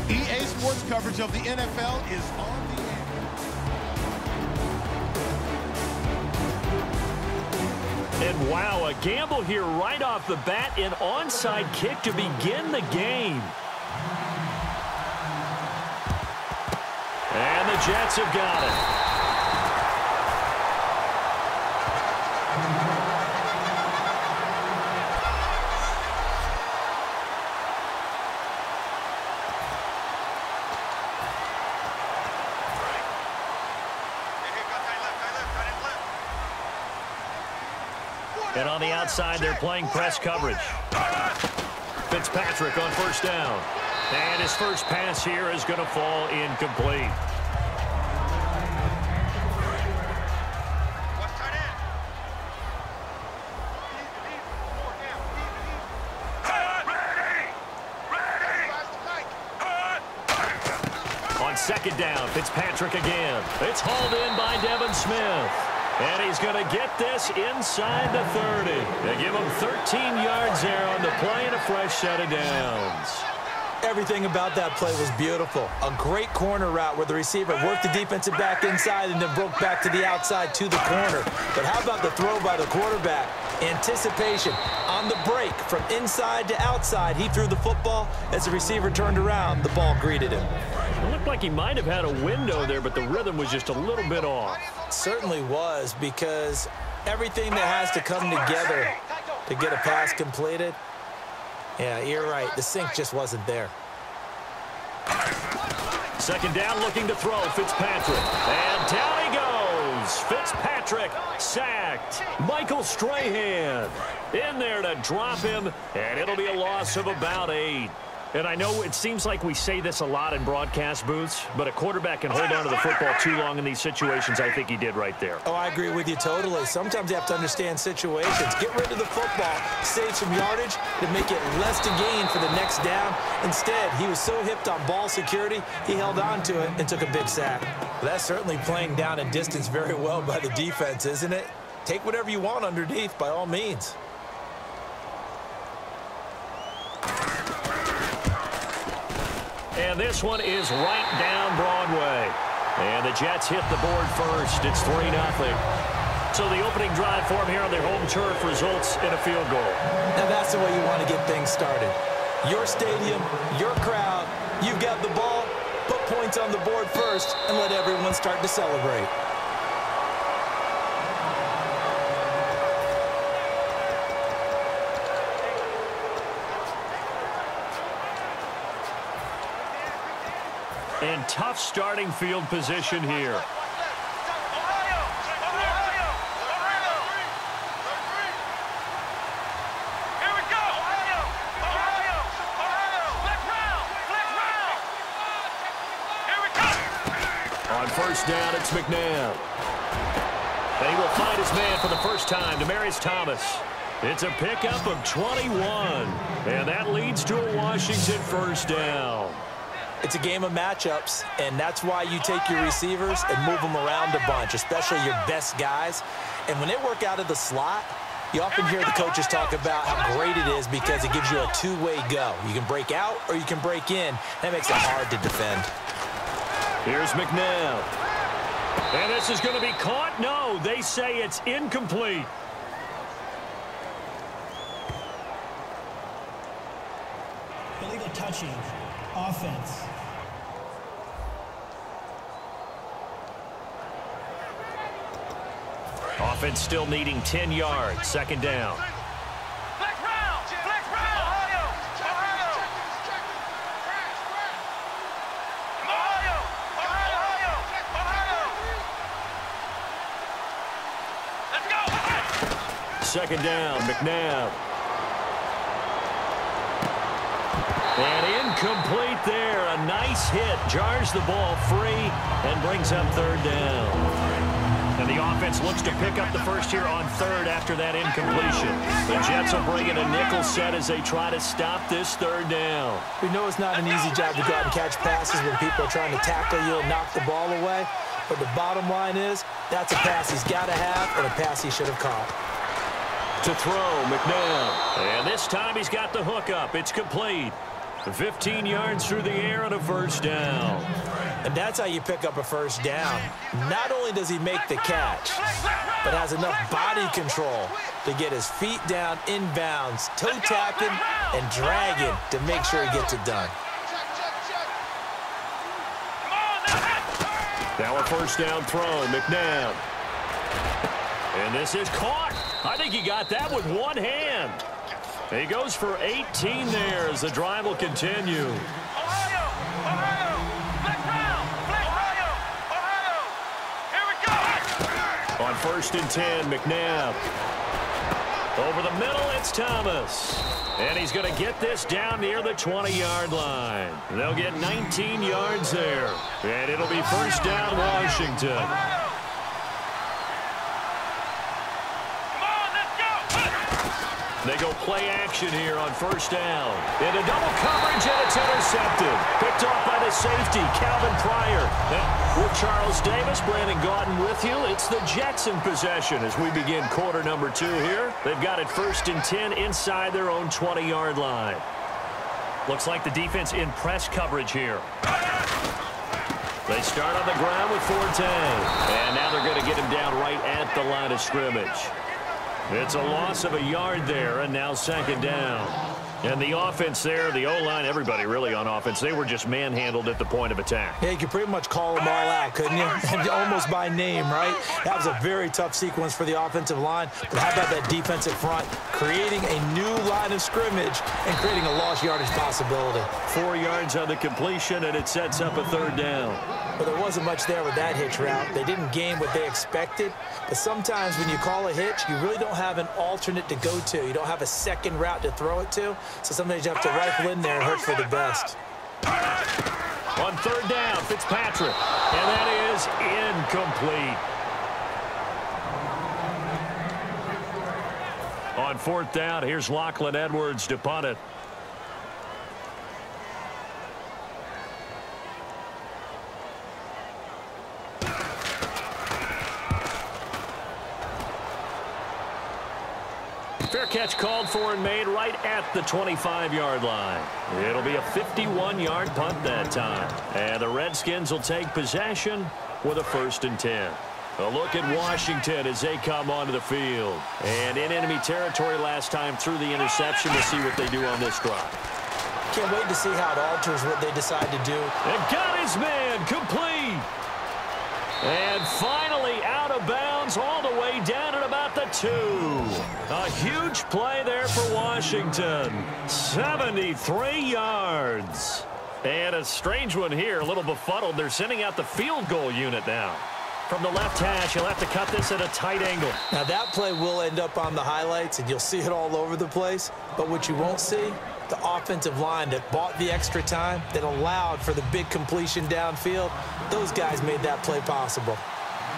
E: EA Sports coverage of the NFL is on the air.
A: And wow, a gamble here right off the bat, an onside kick to begin the game. And the Jets have got it. And on the outside, they're playing press coverage. Fitzpatrick on first down. And his first pass here is going to fall incomplete. On second down, Fitzpatrick again. It's hauled in by Devin Smith. And he's going to get this inside the 30. They give him 13 yards there on the play and a fresh set of downs.
B: Everything about that play was beautiful. A great corner route where the receiver worked the defensive back inside and then broke back to the outside to the corner. But how about the throw by the quarterback? Anticipation on the break from inside to outside. He threw the football. As the receiver turned around, the ball greeted him.
A: It looked like he might have had a window there, but the rhythm was just a little bit off.
B: Certainly was, because everything that has to come together to get a pass completed, yeah, you're right. The sync just wasn't there.
A: Second down, looking to throw, Fitzpatrick. And down he goes. Fitzpatrick sacked. Michael Strahan in there to drop him, and it'll be a loss of about 8. And I know it seems like we say this a lot in broadcast booths, but a quarterback can hold on to the football too long in these situations. I think he did right there.
B: Oh, I agree with you totally. Sometimes you have to understand situations. Get rid of the football, save some yardage to make it less to gain for the next down. Instead, he was so hipped on ball security, he held on to it and took a big sack. Well, that's certainly playing down and distance very well by the defense, isn't it? Take whatever you want underneath by all means.
A: And this one is right down Broadway. And the Jets hit the board first. It's 3-0. So the opening drive for him here on their home turf results in a field goal.
B: Now that's the way you want to get things started. Your stadium, your crowd, you've got the ball, put points on the board first, and let everyone start to celebrate.
A: And tough starting field position here. On first down, it's McNabb. And he will find his man for the first time, Demaryius Thomas. It's a pickup of 21. And that leads to a Washington first down.
B: It's a game of matchups, and that's why you take your receivers and move them around a bunch, especially your best guys. And when they work out of the slot, you often hear the coaches talk about how great it is because it gives you a two-way go. You can break out or you can break in. That makes it hard to defend.
A: Here's McNabb. And this is going to be caught. No, they say it's incomplete.
D: Illegal touching. Offense.
A: Offense still needing 10 yards. Second down. Second down, McNabb. And incomplete there. A nice hit. Jars the ball free and brings up third down. And the offense looks to pick up the first here on third after that incompletion. The Jets will bring in a nickel set as they try to stop this third down.
B: We know it's not an easy job to go out and catch passes when people are trying to tackle you and knock the ball away. But the bottom line is that's a pass he's got to have and a pass he should have caught.
A: To throw, McNabb. And this time he's got the hook up. It's complete. 15 yards through the air and a first down.
B: And that's how you pick up a first down. Not only does he make the catch, but has enough body control to get his feet down inbounds, toe tapping and dragging to make sure he gets it done.
A: Now a first down throw, McNabb. And this is caught. I think he got that with one hand. He goes for 18 there as the drive will continue. On first and 10, McNabb. Over the middle, it's Thomas. And he's going to get this down near the 20-yard line. They'll get 19 yards there. And it'll be first down, Washington. They go play action here on first down. Into double coverage, and it's intercepted. Picked off by the safety, Calvin Pryor. With Charles Davis, Brandon Gaudin with you. It's the Jets in possession as we begin quarter number 2 here. They've got it first and 10 inside their own 20-yard line. Looks like the defense in press coverage here. They start on the ground with Forte. And now they're going to get him down right at the line of scrimmage. It's a loss of a yard there, and now second down. And the offense there, the O-line, everybody really on offense, they were just manhandled at the point of attack.
B: Yeah, you could pretty much call them all out, couldn't you? Almost by name, right? That was a very tough sequence for the offensive line. But how about that defensive front creating a new line of scrimmage and creating a lost yardage possibility?
A: 4 yards on the completion, and it sets up a third down.
B: But there wasn't much there with that hitch route. They didn't gain what they expected. But sometimes when you call a hitch, you really don't have an alternate to go to. You don't have a second route to throw it to. So sometimes you have to rifle in there and hope for the best.
A: On third down, Fitzpatrick. And that is incomplete. On fourth down, here's Lachlan Edwards to punt it. Fair catch called for and made right at the 25-yard line. It'll be a 51-yard punt that time. And the Redskins will take possession with a 1st and 10. A look at Washington as they come onto the field. And in enemy territory last time through the interception. We'll see what they do on this drive.
B: Can't wait to see how it alters what they decide to do.
A: And got his man complete. And finally out of bounds all the way down at about the 2. A huge play there for Washington. 73 yards. And a strange one here, a little befuddled. They're sending out the field goal unit now. From the left hash, he'll have to cut this at a tight angle.
B: Now that play will end up on the highlights, and you'll see it all over the place. But what you won't see, the offensive line that bought the extra time, that allowed for the big completion downfield, those guys made that play possible.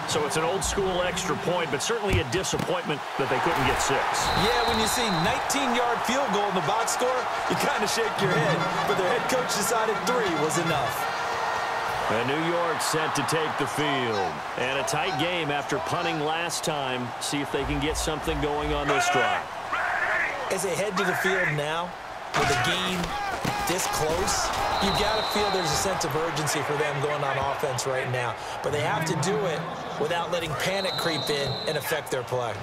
A: So it's an old-school extra point, but certainly a disappointment that they couldn't get 6.
B: Yeah, when you see 19-yard field goal in the box score, you kind of shake your head. But their head coach decided 3 was enough.
A: And New York set to take the field. And a tight game after punting last time. See if they can get something going on this drive.
B: As they head to the field now, with a game this close, you've got to feel there's a sense of urgency for them going on offense right now. But they have to do it without letting panic creep in and affect their play.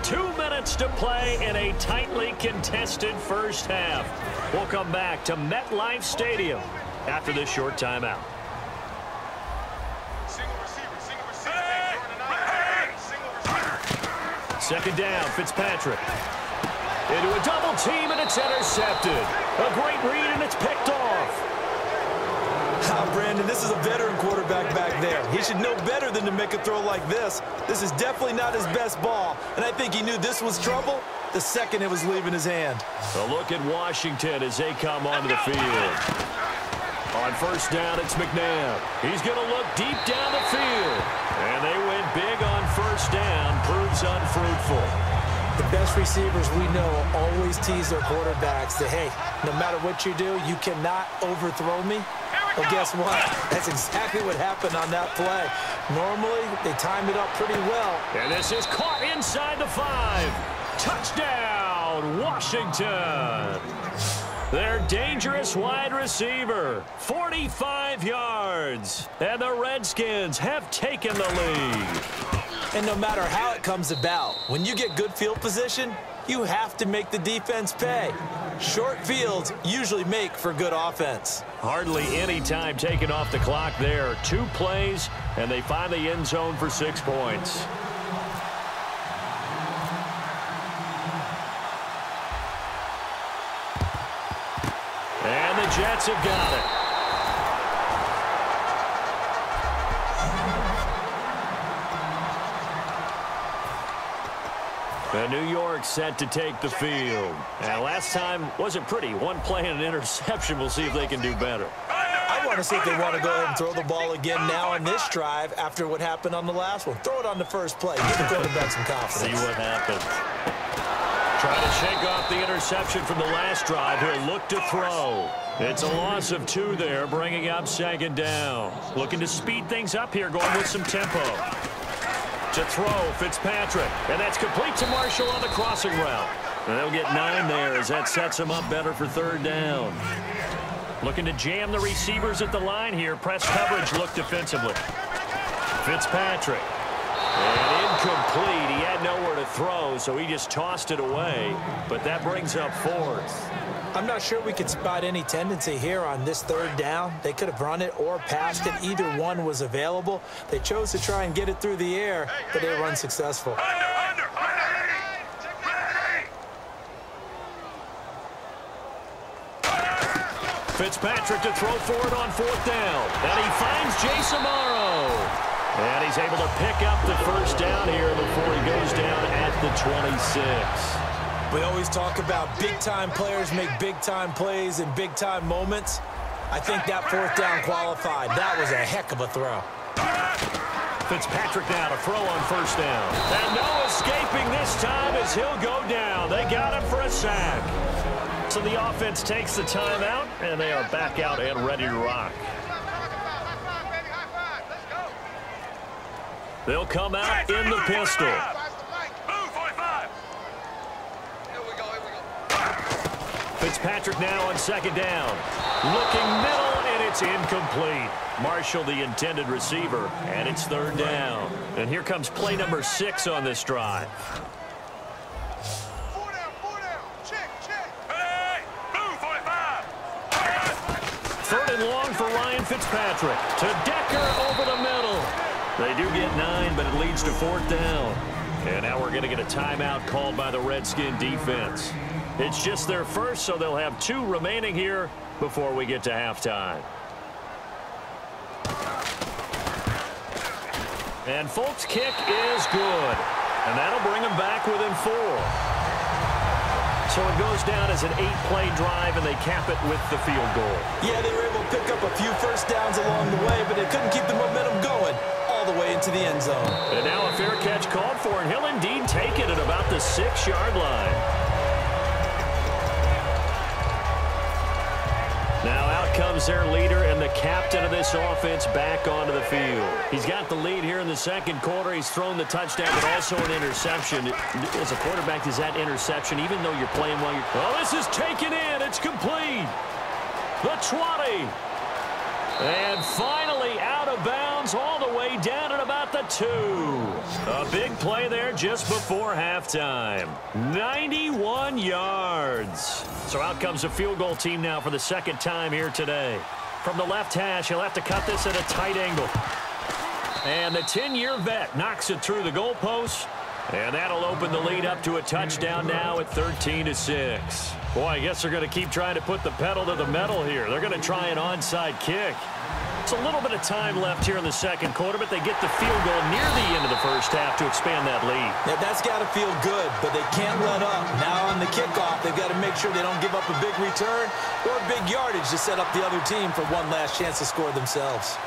A: 2 minutes to play in a tightly contested first half. We'll come back to MetLife Stadium after this short timeout. Second down, Fitzpatrick. Into a double team, and it's intercepted. A great read, and it's picked off.
B: Brandon, this is a veteran quarterback back there. He should know better than to make a throw like this. This is definitely not his best ball, and I think he knew this was trouble the second it was leaving his hand.
A: A look at Washington as they come onto the field. On first down, it's McNabb. He's going to look deep down the field. And they went big on first down. Proves unfruitful.
B: The best receivers we know always tease their quarterbacks that, hey, no matter what you do, you cannot overthrow me. Well, guess what? That's exactly what happened on that play. Normally, they time it up pretty well.
A: And this is caught inside the 5. Touchdown, Washington. Their dangerous wide receiver, 45 yards. And the Redskins have taken the lead.
B: And no matter how it comes about, when you get good field position, you have to make the defense pay. Short fields usually make for good offense.
A: Hardly any time taken off the clock there. 2 plays, and they find the end zone for 6 points. And the Jets have got it. And New York set to take the field. And last time wasn't pretty. 1 play and an interception. We'll see if they can do better.
B: I want to see if they want to go ahead and throw the ball again now on this drive after what happened on the last one. Throw it on the first play. Give the quarterback some confidence.
A: See what happens. Trying to shake off the interception from the last drive. He'll look to throw. It's a loss of 2 there, bringing up second down. Looking to speed things up here, going with some tempo. To throw, Fitzpatrick. And that's complete to Marshall on the crossing route. And they'll get 9 there as that sets them up better for third down. Looking to jam the receivers at the line here. Press coverage look defensively. Fitzpatrick. And incomplete. He had nowhere to throw, so he just tossed it away. But that brings up 4th.
B: I'm not sure we could spot any tendency here on this third down. They could have run it or passed it. Either one was available. They chose to try and get it through the air, but they were unsuccessful.
A: Fitzpatrick to throw for it on 4th down. And he finds Jason Amaro. And he's able to pick up the first down here before he goes down at the 26.
B: We always talk about big-time players make big-time plays in big-time moments. I think that 4th down qualified. That was a heck of a throw.
A: Fitzpatrick now to throw on first down. And no escaping this time as he'll go down. They got him for a sack. So the offense takes the timeout, and they are back out and ready to rock. They'll come out in the pistol. Fitzpatrick now on second down. Looking middle, and it's incomplete. Marshall, the intended receiver, and it's third down. And here comes play number 6 on this drive.
C: Four down. Check. Hey, blue 45.
A: Third and long for Ryan Fitzpatrick. To Decker over the middle. They do get 9, but it leads to fourth down. And now we're going to get a timeout called by the Redskin defense. It's just their first, so they'll have 2 remaining here before we get to halftime. And Folk's kick is good. And that'll bring them back within 4. So it goes down as an 8-play drive, and they cap it with the field goal.
B: Yeah, they were able to pick up a few first downs along the way, but they couldn't keep the momentum going all the way into the end zone.
A: And now a fair catch called for, and he'll indeed take it at about the 6-yard line. Now out comes their leader and the captain of this offense back onto the field. He's got the lead here in the second quarter. He's thrown the touchdown, but also an interception. As a quarterback, is that interception, even though you're playing while you're... Oh, this is taken in. It's complete. The 20. And finally out of bounds all the way down at about the 2. A big play there just before halftime. 91 yards. So out comes the field goal team now for the second time here today. From the left hash, he'll have to cut this at a tight angle. And the 10-year vet knocks it through the goalpost. And that'll open the lead up to a touchdown now at 13-6. Boy, I guess they're going to keep trying to put the pedal to the metal here. They're going to try an onside kick. It's a little bit of time left here in the second quarter, but they get the field goal near the end of the first half to expand that lead.
B: Yeah, that's got to feel good, but they can't let up. Now on the kickoff, they've got to make sure they don't give up a big return or big yardage to set up the other team for one last chance to score themselves.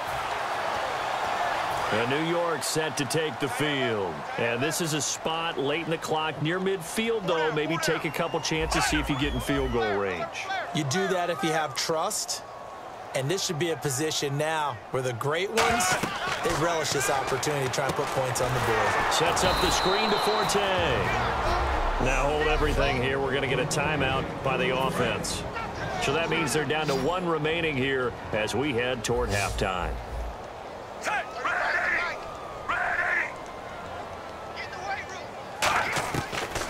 A: And New York set to take the field. And this is a spot late in the clock near midfield, though. Maybe take a couple chances, see if you get in field goal range.
B: You do that if you have trust. And this should be a position now where the great ones, they relish this opportunity to try and put points on the board.
A: Sets up the screen to Forte. Now hold everything here. We're going to get a timeout by the offense. So that means they're down to 1 remaining here as we head toward halftime.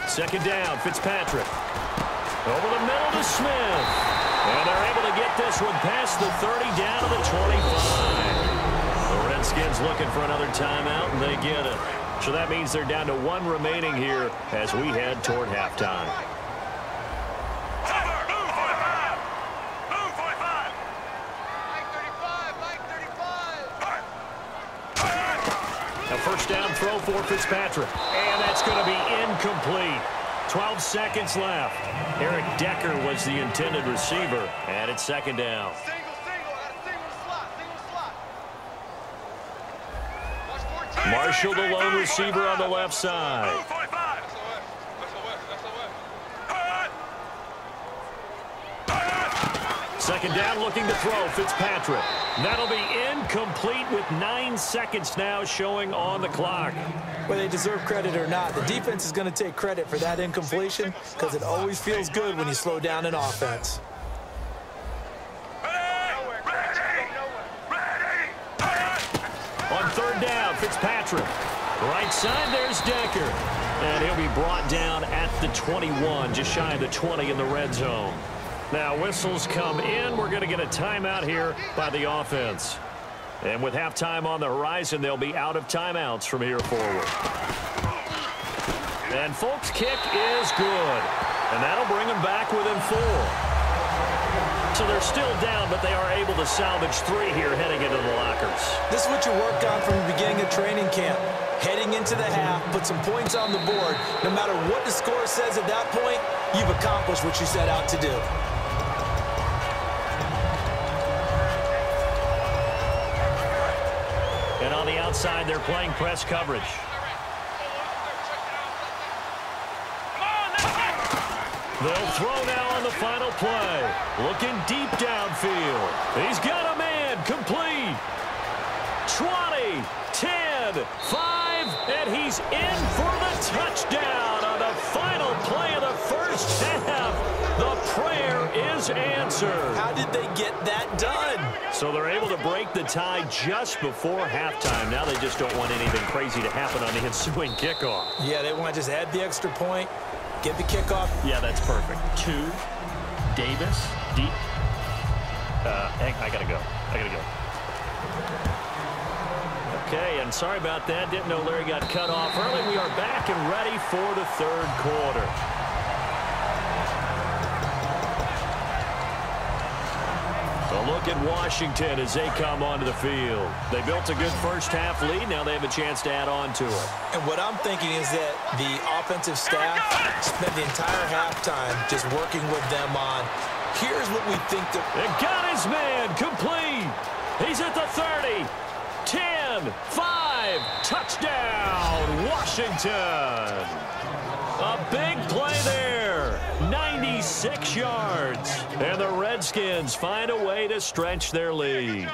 A: Second down, Fitzpatrick. Over the middle to Smith. And they're able to get this one past the 30 down to the 25. The Redskins looking for another timeout, and they get it. So that means they're down to 1 remaining here as we head toward halftime. A first down throw for Fitzpatrick. And that's going to be incomplete. 12 seconds left. Eric Decker was the intended receiver, and it's second down. Marshall, the lone receiver on the left side. Second down, looking to throw, Fitzpatrick. That'll be incomplete with 9 seconds now showing on the clock.
B: Whether they deserve credit or not, the defense is going to take credit for that incompletion because it always feels good when you slow down an offense.
A: On third down, Fitzpatrick. Right side, there's Decker. And he'll be brought down at the 21, just shy of the 20 in the red zone. Now whistles come in. We're going to get a timeout here by the offense. And with halftime on the horizon, they'll be out of timeouts from here forward. And Folk's kick is good. And that'll bring them back within 4. So they're still down, but they are able to salvage 3 here heading into the lockers.
B: This is what you worked on from the beginning of training camp. Heading into the half, put some points on the board. No matter what the score says at that point, you've accomplished what you set out to do.
A: And on the outside, they're playing press coverage. They'll throw now on the final play. Looking deep downfield. He's got a man complete. 20, 10, 5, and he's in for the touchdown on the final play of the first half. The prayer is answered.
B: How did they get that done?
A: So they're able to break the tie just before halftime. Now they just don't want anything crazy to happen on the ensuing kickoff.
B: Yeah, they want to just add the extra point, get the kickoff.
A: Yeah, that's perfect. 2, Davis, deep. I got to go. Okay, and sorry about that. Didn't know Larry got cut off early. We are back and ready for the third quarter. A look at Washington as they come onto the field. They built a good first-half lead. Now they have a chance to add on to it.
B: And what I'm thinking is that the offensive staff spent the entire halftime just working with them on, here's what we think that...
A: And got his man complete. He's at the 30. 10, 5, touchdown, Washington. A big play there, 96 yards. And the Redskins find a way to stretch their lead.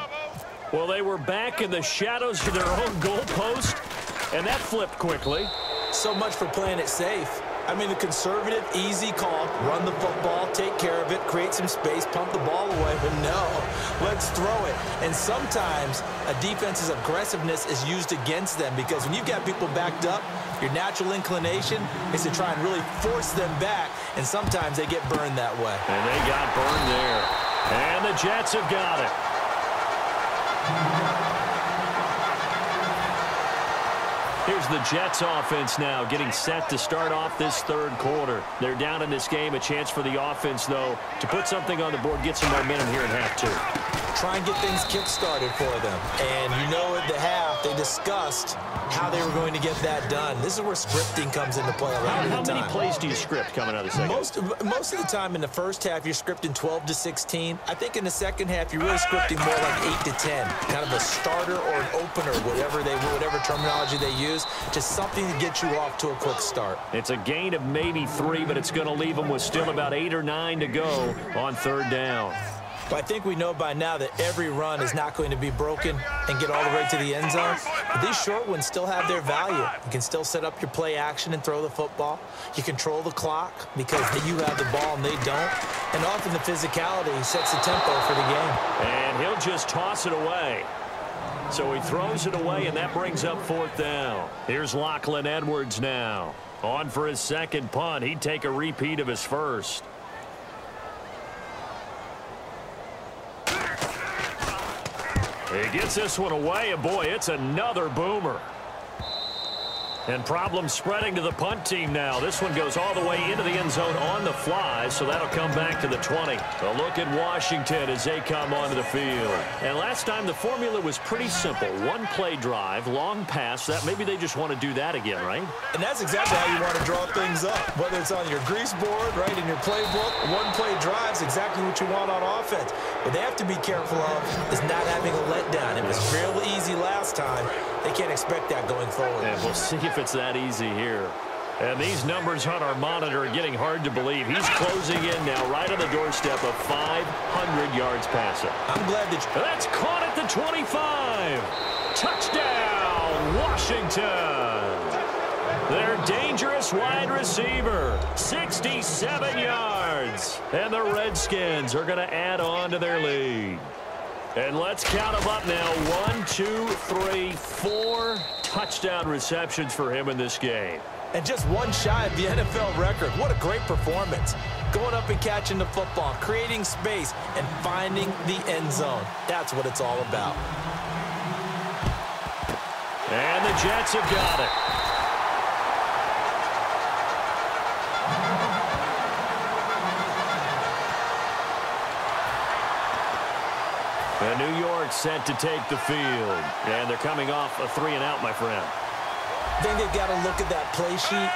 A: Well, they were back in the shadows of their own goalpost, and that flipped quickly.
B: So much for playing it safe. I mean, the conservative, easy call, run the football, take care of it, create some space, pump the ball away. But no, let's throw it. And sometimes a defense's aggressiveness is used against them because when you've got people backed up, your natural inclination is to try and really force them back, and sometimes they get burned that way.
A: And they got burned there. And the Jets have got it. Here's the Jets offense now getting set to start off this third quarter. They're down in this game. A chance for the offense, though, to put something on the board, get some momentum here in half 2.
B: Try and get things kick-started for them. And you know at the half, they discussed how they were going to get that done. This is where scripting comes into play a lot of the time.
A: How many plays do you script coming out of the second?
B: Most of the time in the first half, you're scripting 12 to 16. I think in the second half, you're really scripting more like 8 to 10. Kind of a starter or an opener, whatever terminology they use. Just something to get you off to a quick start.
A: It's a gain of maybe 3, but it's going to leave them with still about 8 or 9 to go on third down.
B: But I think we know by now that every run is not going to be broken and get all the way to the end zone. But these short ones still have their value. You can still set up your play action and throw the football. You control the clock because you have the ball and they don't. And often the physicality sets the tempo for the game.
A: And he'll just toss it away. So he throws it away, and that brings up fourth down. Here's Lachlan Edwards now. On for his second punt. He'd take a repeat of his first. He gets this one away, and boy, it's another boomer. And problems spreading to the punt team now. This one goes all the way into the end zone on the fly, so that'll come back to the 20. A look at Washington as they come onto the field. And last time the formula was pretty simple. One play drive, long pass. That maybe they just want to do that again, right?
B: And that's exactly how you want to draw things up. Whether it's on your grease board, right, in your playbook, one play drive's exactly what you want on offense. What they have to be careful of is not having a letdown. It was real easy last time. They can't expect that going forward.
A: And we'll see if it's that easy here. And these numbers on our monitor are getting hard to believe. He's closing in now right on the doorstep of 500 yards passing.
B: I'm glad that
A: that's caught at the 25. Touchdown, Washington. Their dangerous wide receiver, 67 yards. And the Redskins are going to add on to their lead. And let's count them up now. 1, 2, 3, 4 touchdown receptions for him in this game.
B: And just one shy of the NFL record. What a great performance. Going up and catching the football, creating space, and finding the end zone. That's what it's all about.
A: And the Jets have got it. And New York set to take the field. And they're coming off a 3-and-out, my friend.
B: I think they've got to look at that play sheet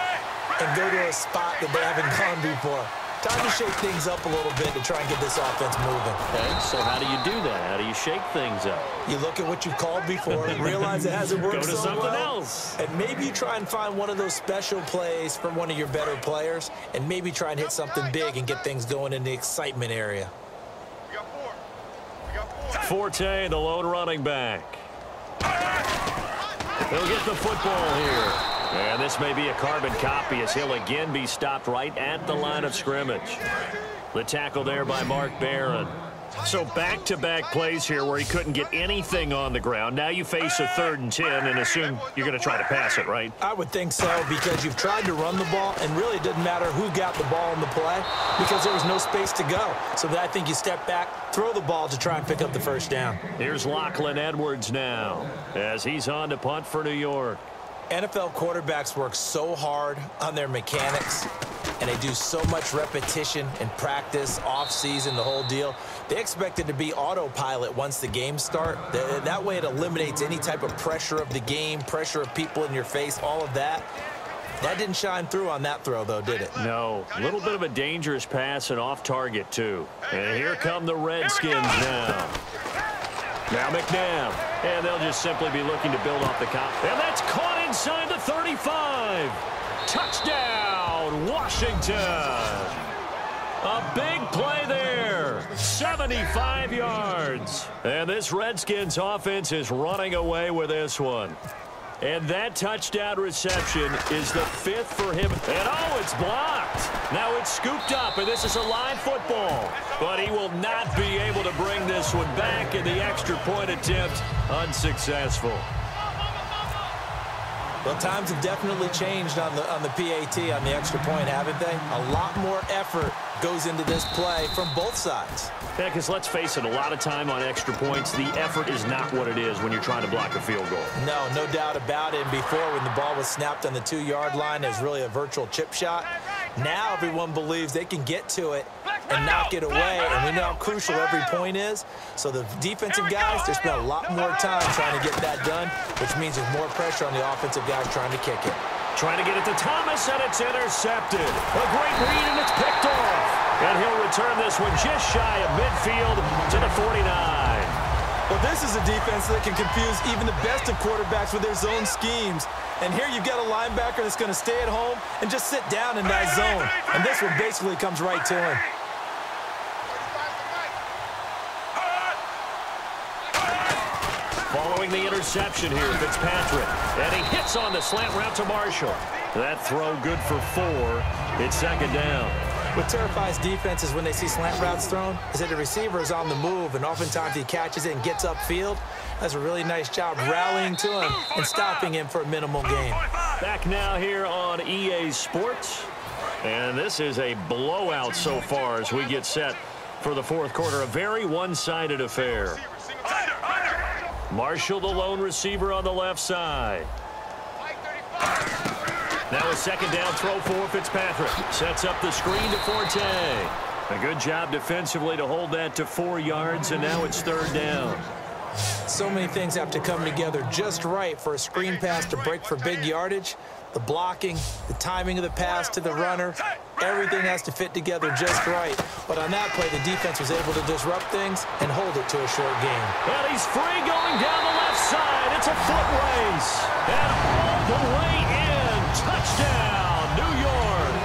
B: and go to a spot that they haven't gone before. Time to shake things up a little bit to try and get this offense moving.
A: Okay, so how do you do that? How do you shake things up?
B: You look at what you've called before and realize it hasn't worked
A: so well. Go to something else.
B: And maybe you try and find one of those special plays from one of your better players and maybe try and hit something big and get things going in the excitement area.
A: Forte, the lone running back. He'll get the football here. And this may be a carbon copy as he'll again be stopped right at the line of scrimmage. The tackle there by Mark Barron. So back-to-back plays here where he couldn't get anything on the ground. Now you face a 3rd and 10 and assume you're going to try to pass it, right?
B: I would think so, because you've tried to run the ball, and really it doesn't matter who got the ball in the play because there was no space to go. So I think you step back, throw the ball to try and pick up the first down.
A: Here's Lachlan Edwards now as he's on to punt for New York.
B: NFL quarterbacks work so hard on their mechanics, and they do so much repetition and practice, off-season, the whole deal. They expect it to be autopilot once the games start. That way it eliminates any type of pressure of the game, pressure of people in your face, all of that. That didn't shine through on that throw, though, did it?
A: No. A little bit of a dangerous pass and off target, too. And here come the Redskins now. Now McNabb. And they'll just simply be looking to build off the count. And that's caught inside the 35. Touchdown, Washington. A big play there. 75 yards. And this Redskins offense is running away with this one. And that touchdown reception is the 5th for him. And, oh, it's blocked. Now it's scooped up, and this is a live football. But he will not be able to bring this one back, and the extra point attempt unsuccessful.
B: Well, times have definitely changed on the PAT, on the extra point, haven't they? A lot more effort goes into this play from both sides.
A: Yeah, because let's face it, a lot of time on extra points, the effort is not what it is when you're trying to block a field goal.
B: No doubt about it. And before, when the ball was snapped on the 2-yard line, it was really a virtual chip shot. Now everyone believes they can get to it and knock it away, and we know how crucial every point is. So the defensive guys, they spend a lot more time trying to get that done, which means there's more pressure on the offensive guys trying to kick it.
A: Trying to get it to Thomas, and it's intercepted. A great read, and it's picked off. And he'll return this one just shy of midfield to the 49.
B: Well, this is a defense that can confuse even the best of quarterbacks with their zone schemes. And here you've got a linebacker that's going to stay at home and just sit down in that zone. And this one basically comes right to him.
A: Following the interception here, Fitzpatrick. And he hits on the slant route to Marshall. That throw good for 4. It's 2nd down.
B: What terrifies defenses when they see slant routes thrown is that the receiver is on the move, and oftentimes he catches it and gets upfield. Does a really nice job rallying to him and stopping him for a minimal gain.
A: Back now here on EA Sports. And this is a blowout so far as we get set for the 4th quarter. A very one-sided affair. Marshall, the lone receiver on the left side. Now a 2nd down throw for Fitzpatrick. Sets up the screen to Forte. A good job defensively to hold that to 4 yards, and now it's 3rd down.
B: So many things have to come together just right for a screen pass to break for big yardage. The blocking, the timing of the pass to the runner, everything has to fit together just right. But on that play, the defense was able to disrupt things and hold it to a short game.
A: And he's free going down the left side. It's a foot race. And all the way in. Touchdown, New York.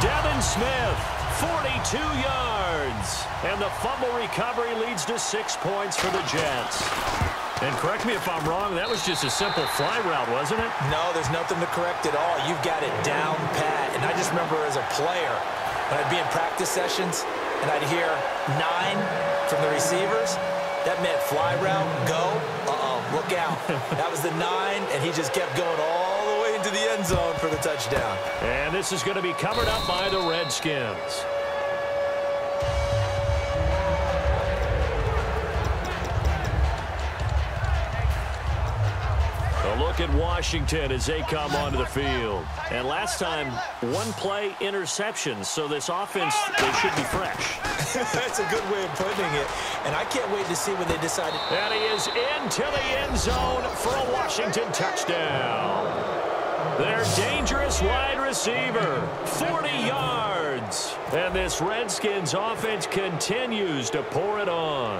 A: Devin Smith, 42 yards. And the fumble recovery leads to 6 points for the Jets. And correct me if I'm wrong, that was just a simple fly route, wasn't it?
B: No, there's nothing to correct at all. You've got it down pat. And I just remember as a player, when I'd be in practice sessions and I'd hear 9 from the receivers, that meant fly route, go, look out. That was the 9, and he just kept going all the way into the end zone for the touchdown.
A: And this is going to be covered up by the Redskins. A look at Washington as they come onto the field. And last time, 1 play interceptions, so this offense, they should be fresh.
B: That's a good way of putting it. And I can't wait to see when they decide.
A: And he is into the end zone for a Washington touchdown. Their dangerous wide receiver, 40 yards. And this Redskins offense continues to pour it on.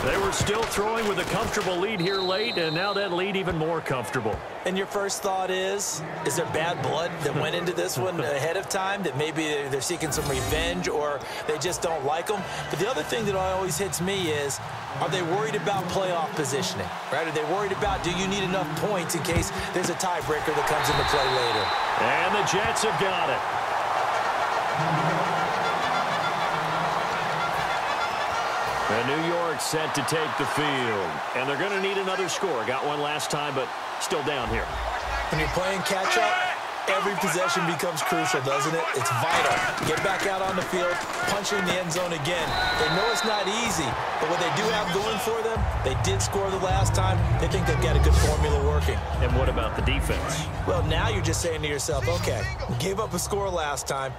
A: They were still throwing with a comfortable lead here late, and now that lead even more comfortable.
B: And your first thought is there bad blood that went into this one ahead of time, that maybe they're seeking some revenge or they just don't like them? But the other thing that always hits me is, are they worried about playoff positioning, right? Are they worried about, do you need enough points in case there's a tiebreaker that comes into play later?
A: And the Jets have got it. And New York set to take the field. And they're going to need another score. Got one last time, but still down here.
B: When you're playing catch-up, every possession becomes crucial, doesn't it? It's vital. Get back out on the field, punch in the end zone again. They know it's not easy, but what they do have going for them, they did score the last time. They think they've got a good formula working.
A: And what about the defense?
B: Well, now you're just saying to yourself, okay, we gave up a score last time.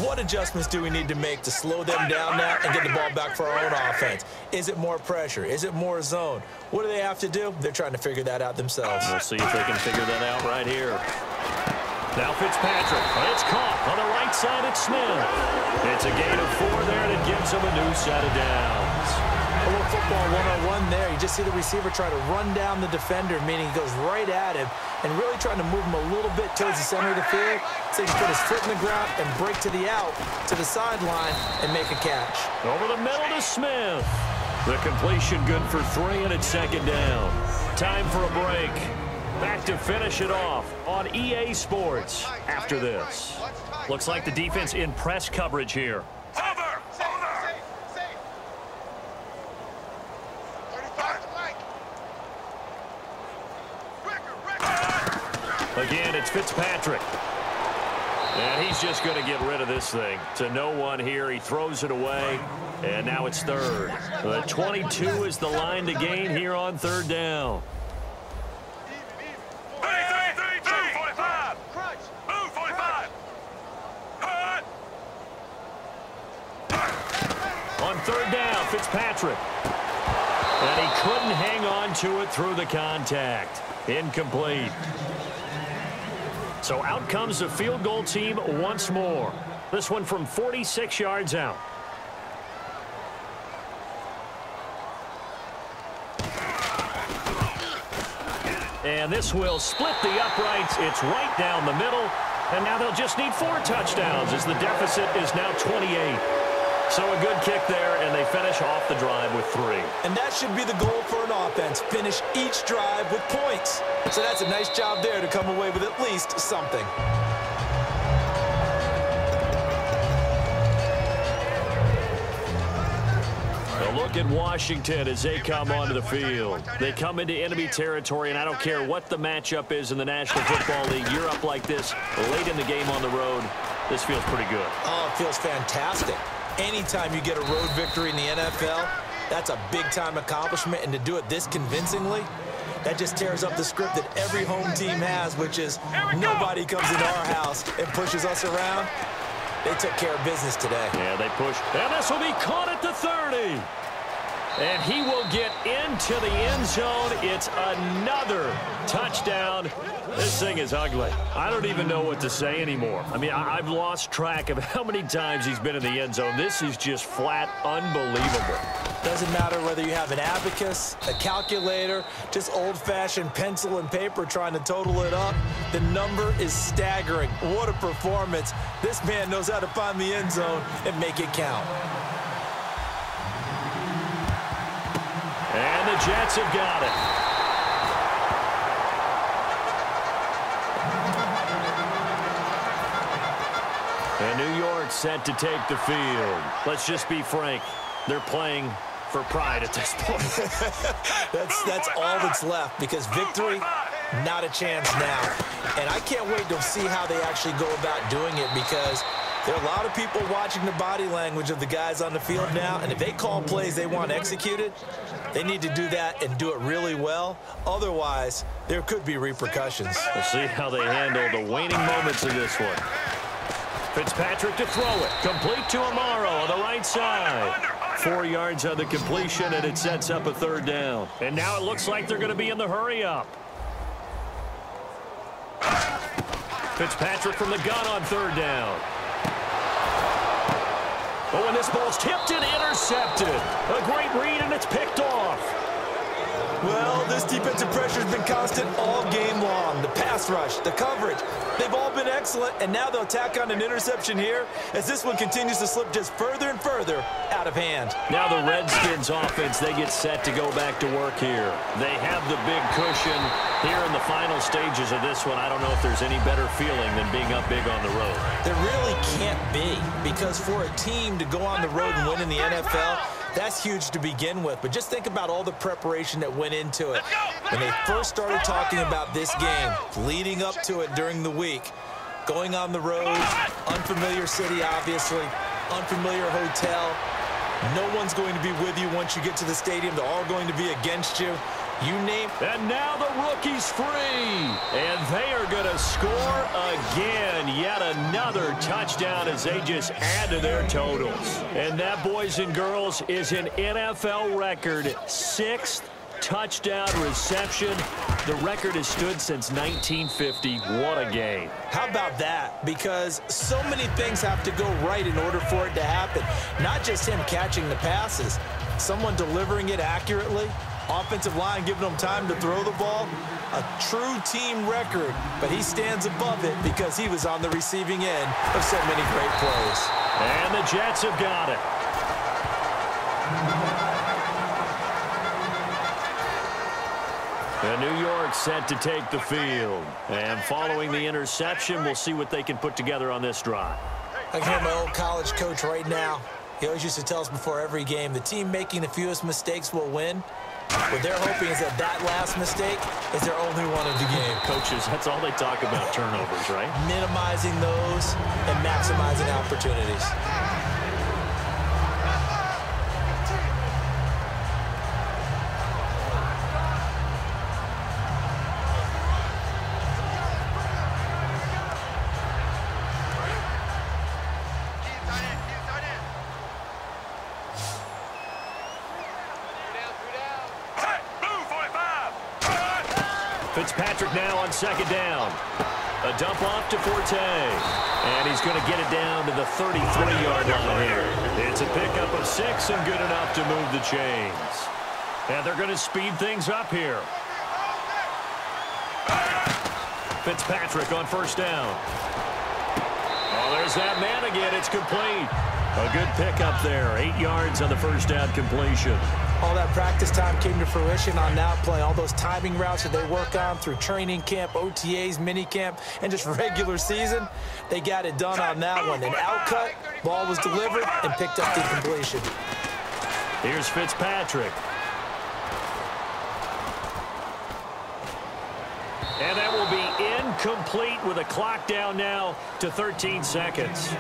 B: What adjustments do we need to make to slow them down now and get the ball back for our own offense? Is it more pressure? Is it more zone? What do they have to do? They're trying to figure that out themselves.
A: We'll see if they can figure that out right here. Now Fitzpatrick. It's caught on the right side. It's Smith. It's a gain of 4 there, and it gives him a new set of downs.
B: A little football one-on-one there. You just see the receiver try to run down the defender, meaning he goes right at him and really trying to move him a little bit towards the center of the field so he can put his foot in the ground and break to the out, to the sideline, and make a catch.
A: Over the middle to Smith. The completion good for 3, and it's second down. Time for a break. Back to finish it off on EA Sports after this. Looks like the defense in press coverage here. Again, it's Fitzpatrick. And he's just going to get rid of this thing. To no one here. He throws it away. And now it's third. 22 is the line to gain here on third down. On third down, Fitzpatrick. And he couldn't hang on to it through the contact. Incomplete. So out comes the field goal team once more. This one from 46 yards out. And this will split the uprights. It's right down the middle. And now they'll just need 4 touchdowns as the deficit is now 28. So a good kick there, and they finish off the drive with 3.
B: And that should be the goal for an offense. Finish each drive with points. So that's a nice job there to come away with at least something.
A: A look at Washington as they come onto the field. They come into enemy territory, and I don't care what the matchup is in the National Football League. You're up like this late in the game on the road. This feels pretty good.
B: Oh, it feels fantastic. Anytime you get a road victory in the NFL, that's a big-time accomplishment, and to do it this convincingly, that just tears up the script that every home team has, which is nobody comes into our house and pushes us around. They took care of business today.
A: Yeah, they push. And this will be caught at the 30. And he will get into the end zone. It's another touchdown. This thing is ugly. I don't even know what to say anymore. I mean, I've lost track of how many times he's been in the end zone. This is just flat unbelievable.
B: Doesn't matter whether you have an abacus, a calculator, just old-fashioned pencil and paper trying to total it up. The number is staggering. What a performance. This man knows how to find the end zone and make it count.
A: And the Jets have got it. And New York set to take the field. Let's just be frank. They're playing for pride at this point.
B: that's all that's left, because victory, not a chance now. And I can't wait to see how they actually go about doing it, because there are a lot of people watching the body language of the guys on the field now, and if they call plays they want executed, they need to do that and do it really well. Otherwise, there could be repercussions.
A: We'll see how they handle the waning moments of this one. Fitzpatrick to throw it. Complete to Amaro on the right side. 4 yards on the completion, and it sets up a third down. And now it looks like they're going to be in the hurry-up. Fitzpatrick from the gun on third down. Oh, and this ball's tipped and intercepted. A great read, and it's picked off.
B: Well, this defensive pressure has been constant all game long. The pass rush, the coverage, they've all been excellent, and now they'll tack on an interception here as this one continues to slip just further and further out of hand.
A: Now the Redskins offense, they get set to go back to work here. They have the big cushion here in the final stages of this one. I don't know if there's any better feeling than being up big on the road.
B: There really can't be, because for a team to go on the road and win in the NFL, That's huge to begin with, but just think about all the preparation that went into it. When they first started talking about this game, leading up to it during the week, going on the road, unfamiliar city, obviously, unfamiliar hotel. No one's going to be with you once you get to the stadium. They're all going to be against you. You name.
A: And now the rookie's free. And they are going to score again. Yet another touchdown as they just add to their totals. And that, boys and girls, is an NFL record 6th touchdown reception. The record has stood since 1950. What a game.
B: How about that? Because so many things have to go right in order for it to happen. Not just him catching the passes, someone delivering it accurately, offensive line giving them time to throw the ball. A true team record, but he stands above it because he was on the receiving end of so many great plays.
A: And the Jets have got it. And New York set to take the field. And following the interception, we'll see what they can put together on this drive.
B: I can hear my old college coach right now. He always used to tell us before every game, the team making the fewest mistakes will win. What they're hoping is that last mistake is their only one of the game.
A: Coaches, that's all they talk about, turnovers, right?
B: Minimizing those and maximizing opportunities.
A: Fitzpatrick now on 2nd down. A dump off to Forte. And he's going to get it down to the 33-yard line here. It's a pickup of 6 and good enough to move the chains. And they're going to speed things up here. Fitzpatrick on 1st down. Oh, there's that man again. It's complete. A good pickup there. 8 yards on the 1st down completion.
B: All that practice time came to fruition on that play. All those timing routes that they work on through training camp, OTAs, minicamp, and just regular season, they got it done on that one. An outcut, ball was delivered, and picked up the completion.
A: Here's Fitzpatrick. And that will be incomplete with a clock down now to 13 seconds.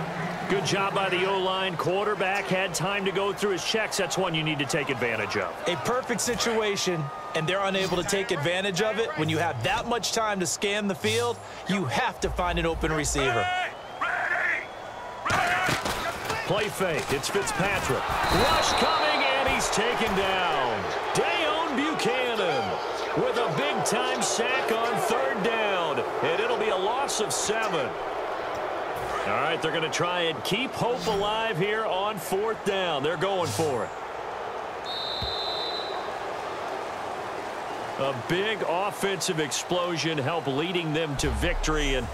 A: Good job by the O-line. Quarterback had time to go through his checks. That's one you need to take advantage of.
B: A perfect situation, and they're unable to take advantage of it. When you have that much time to scan the field, you have to find an open receiver.
A: Play fake. It's Fitzpatrick. Rush coming, and he's taken down. Dayon Buchanan with a big-time sack on 3rd down, and it'll be a loss of 7. All right, they're going to try and keep hope alive here on 4th down. They're going for it. A big offensive explosion helped leading them to victory. And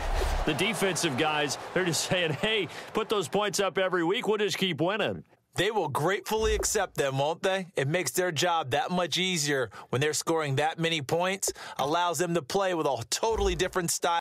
A: the defensive guys, they're just saying, hey, put those points up every week. We'll just keep winning.
B: They will gratefully accept them, won't they? It makes their job that much easier when they're scoring that many points, allows them to play with a totally different style.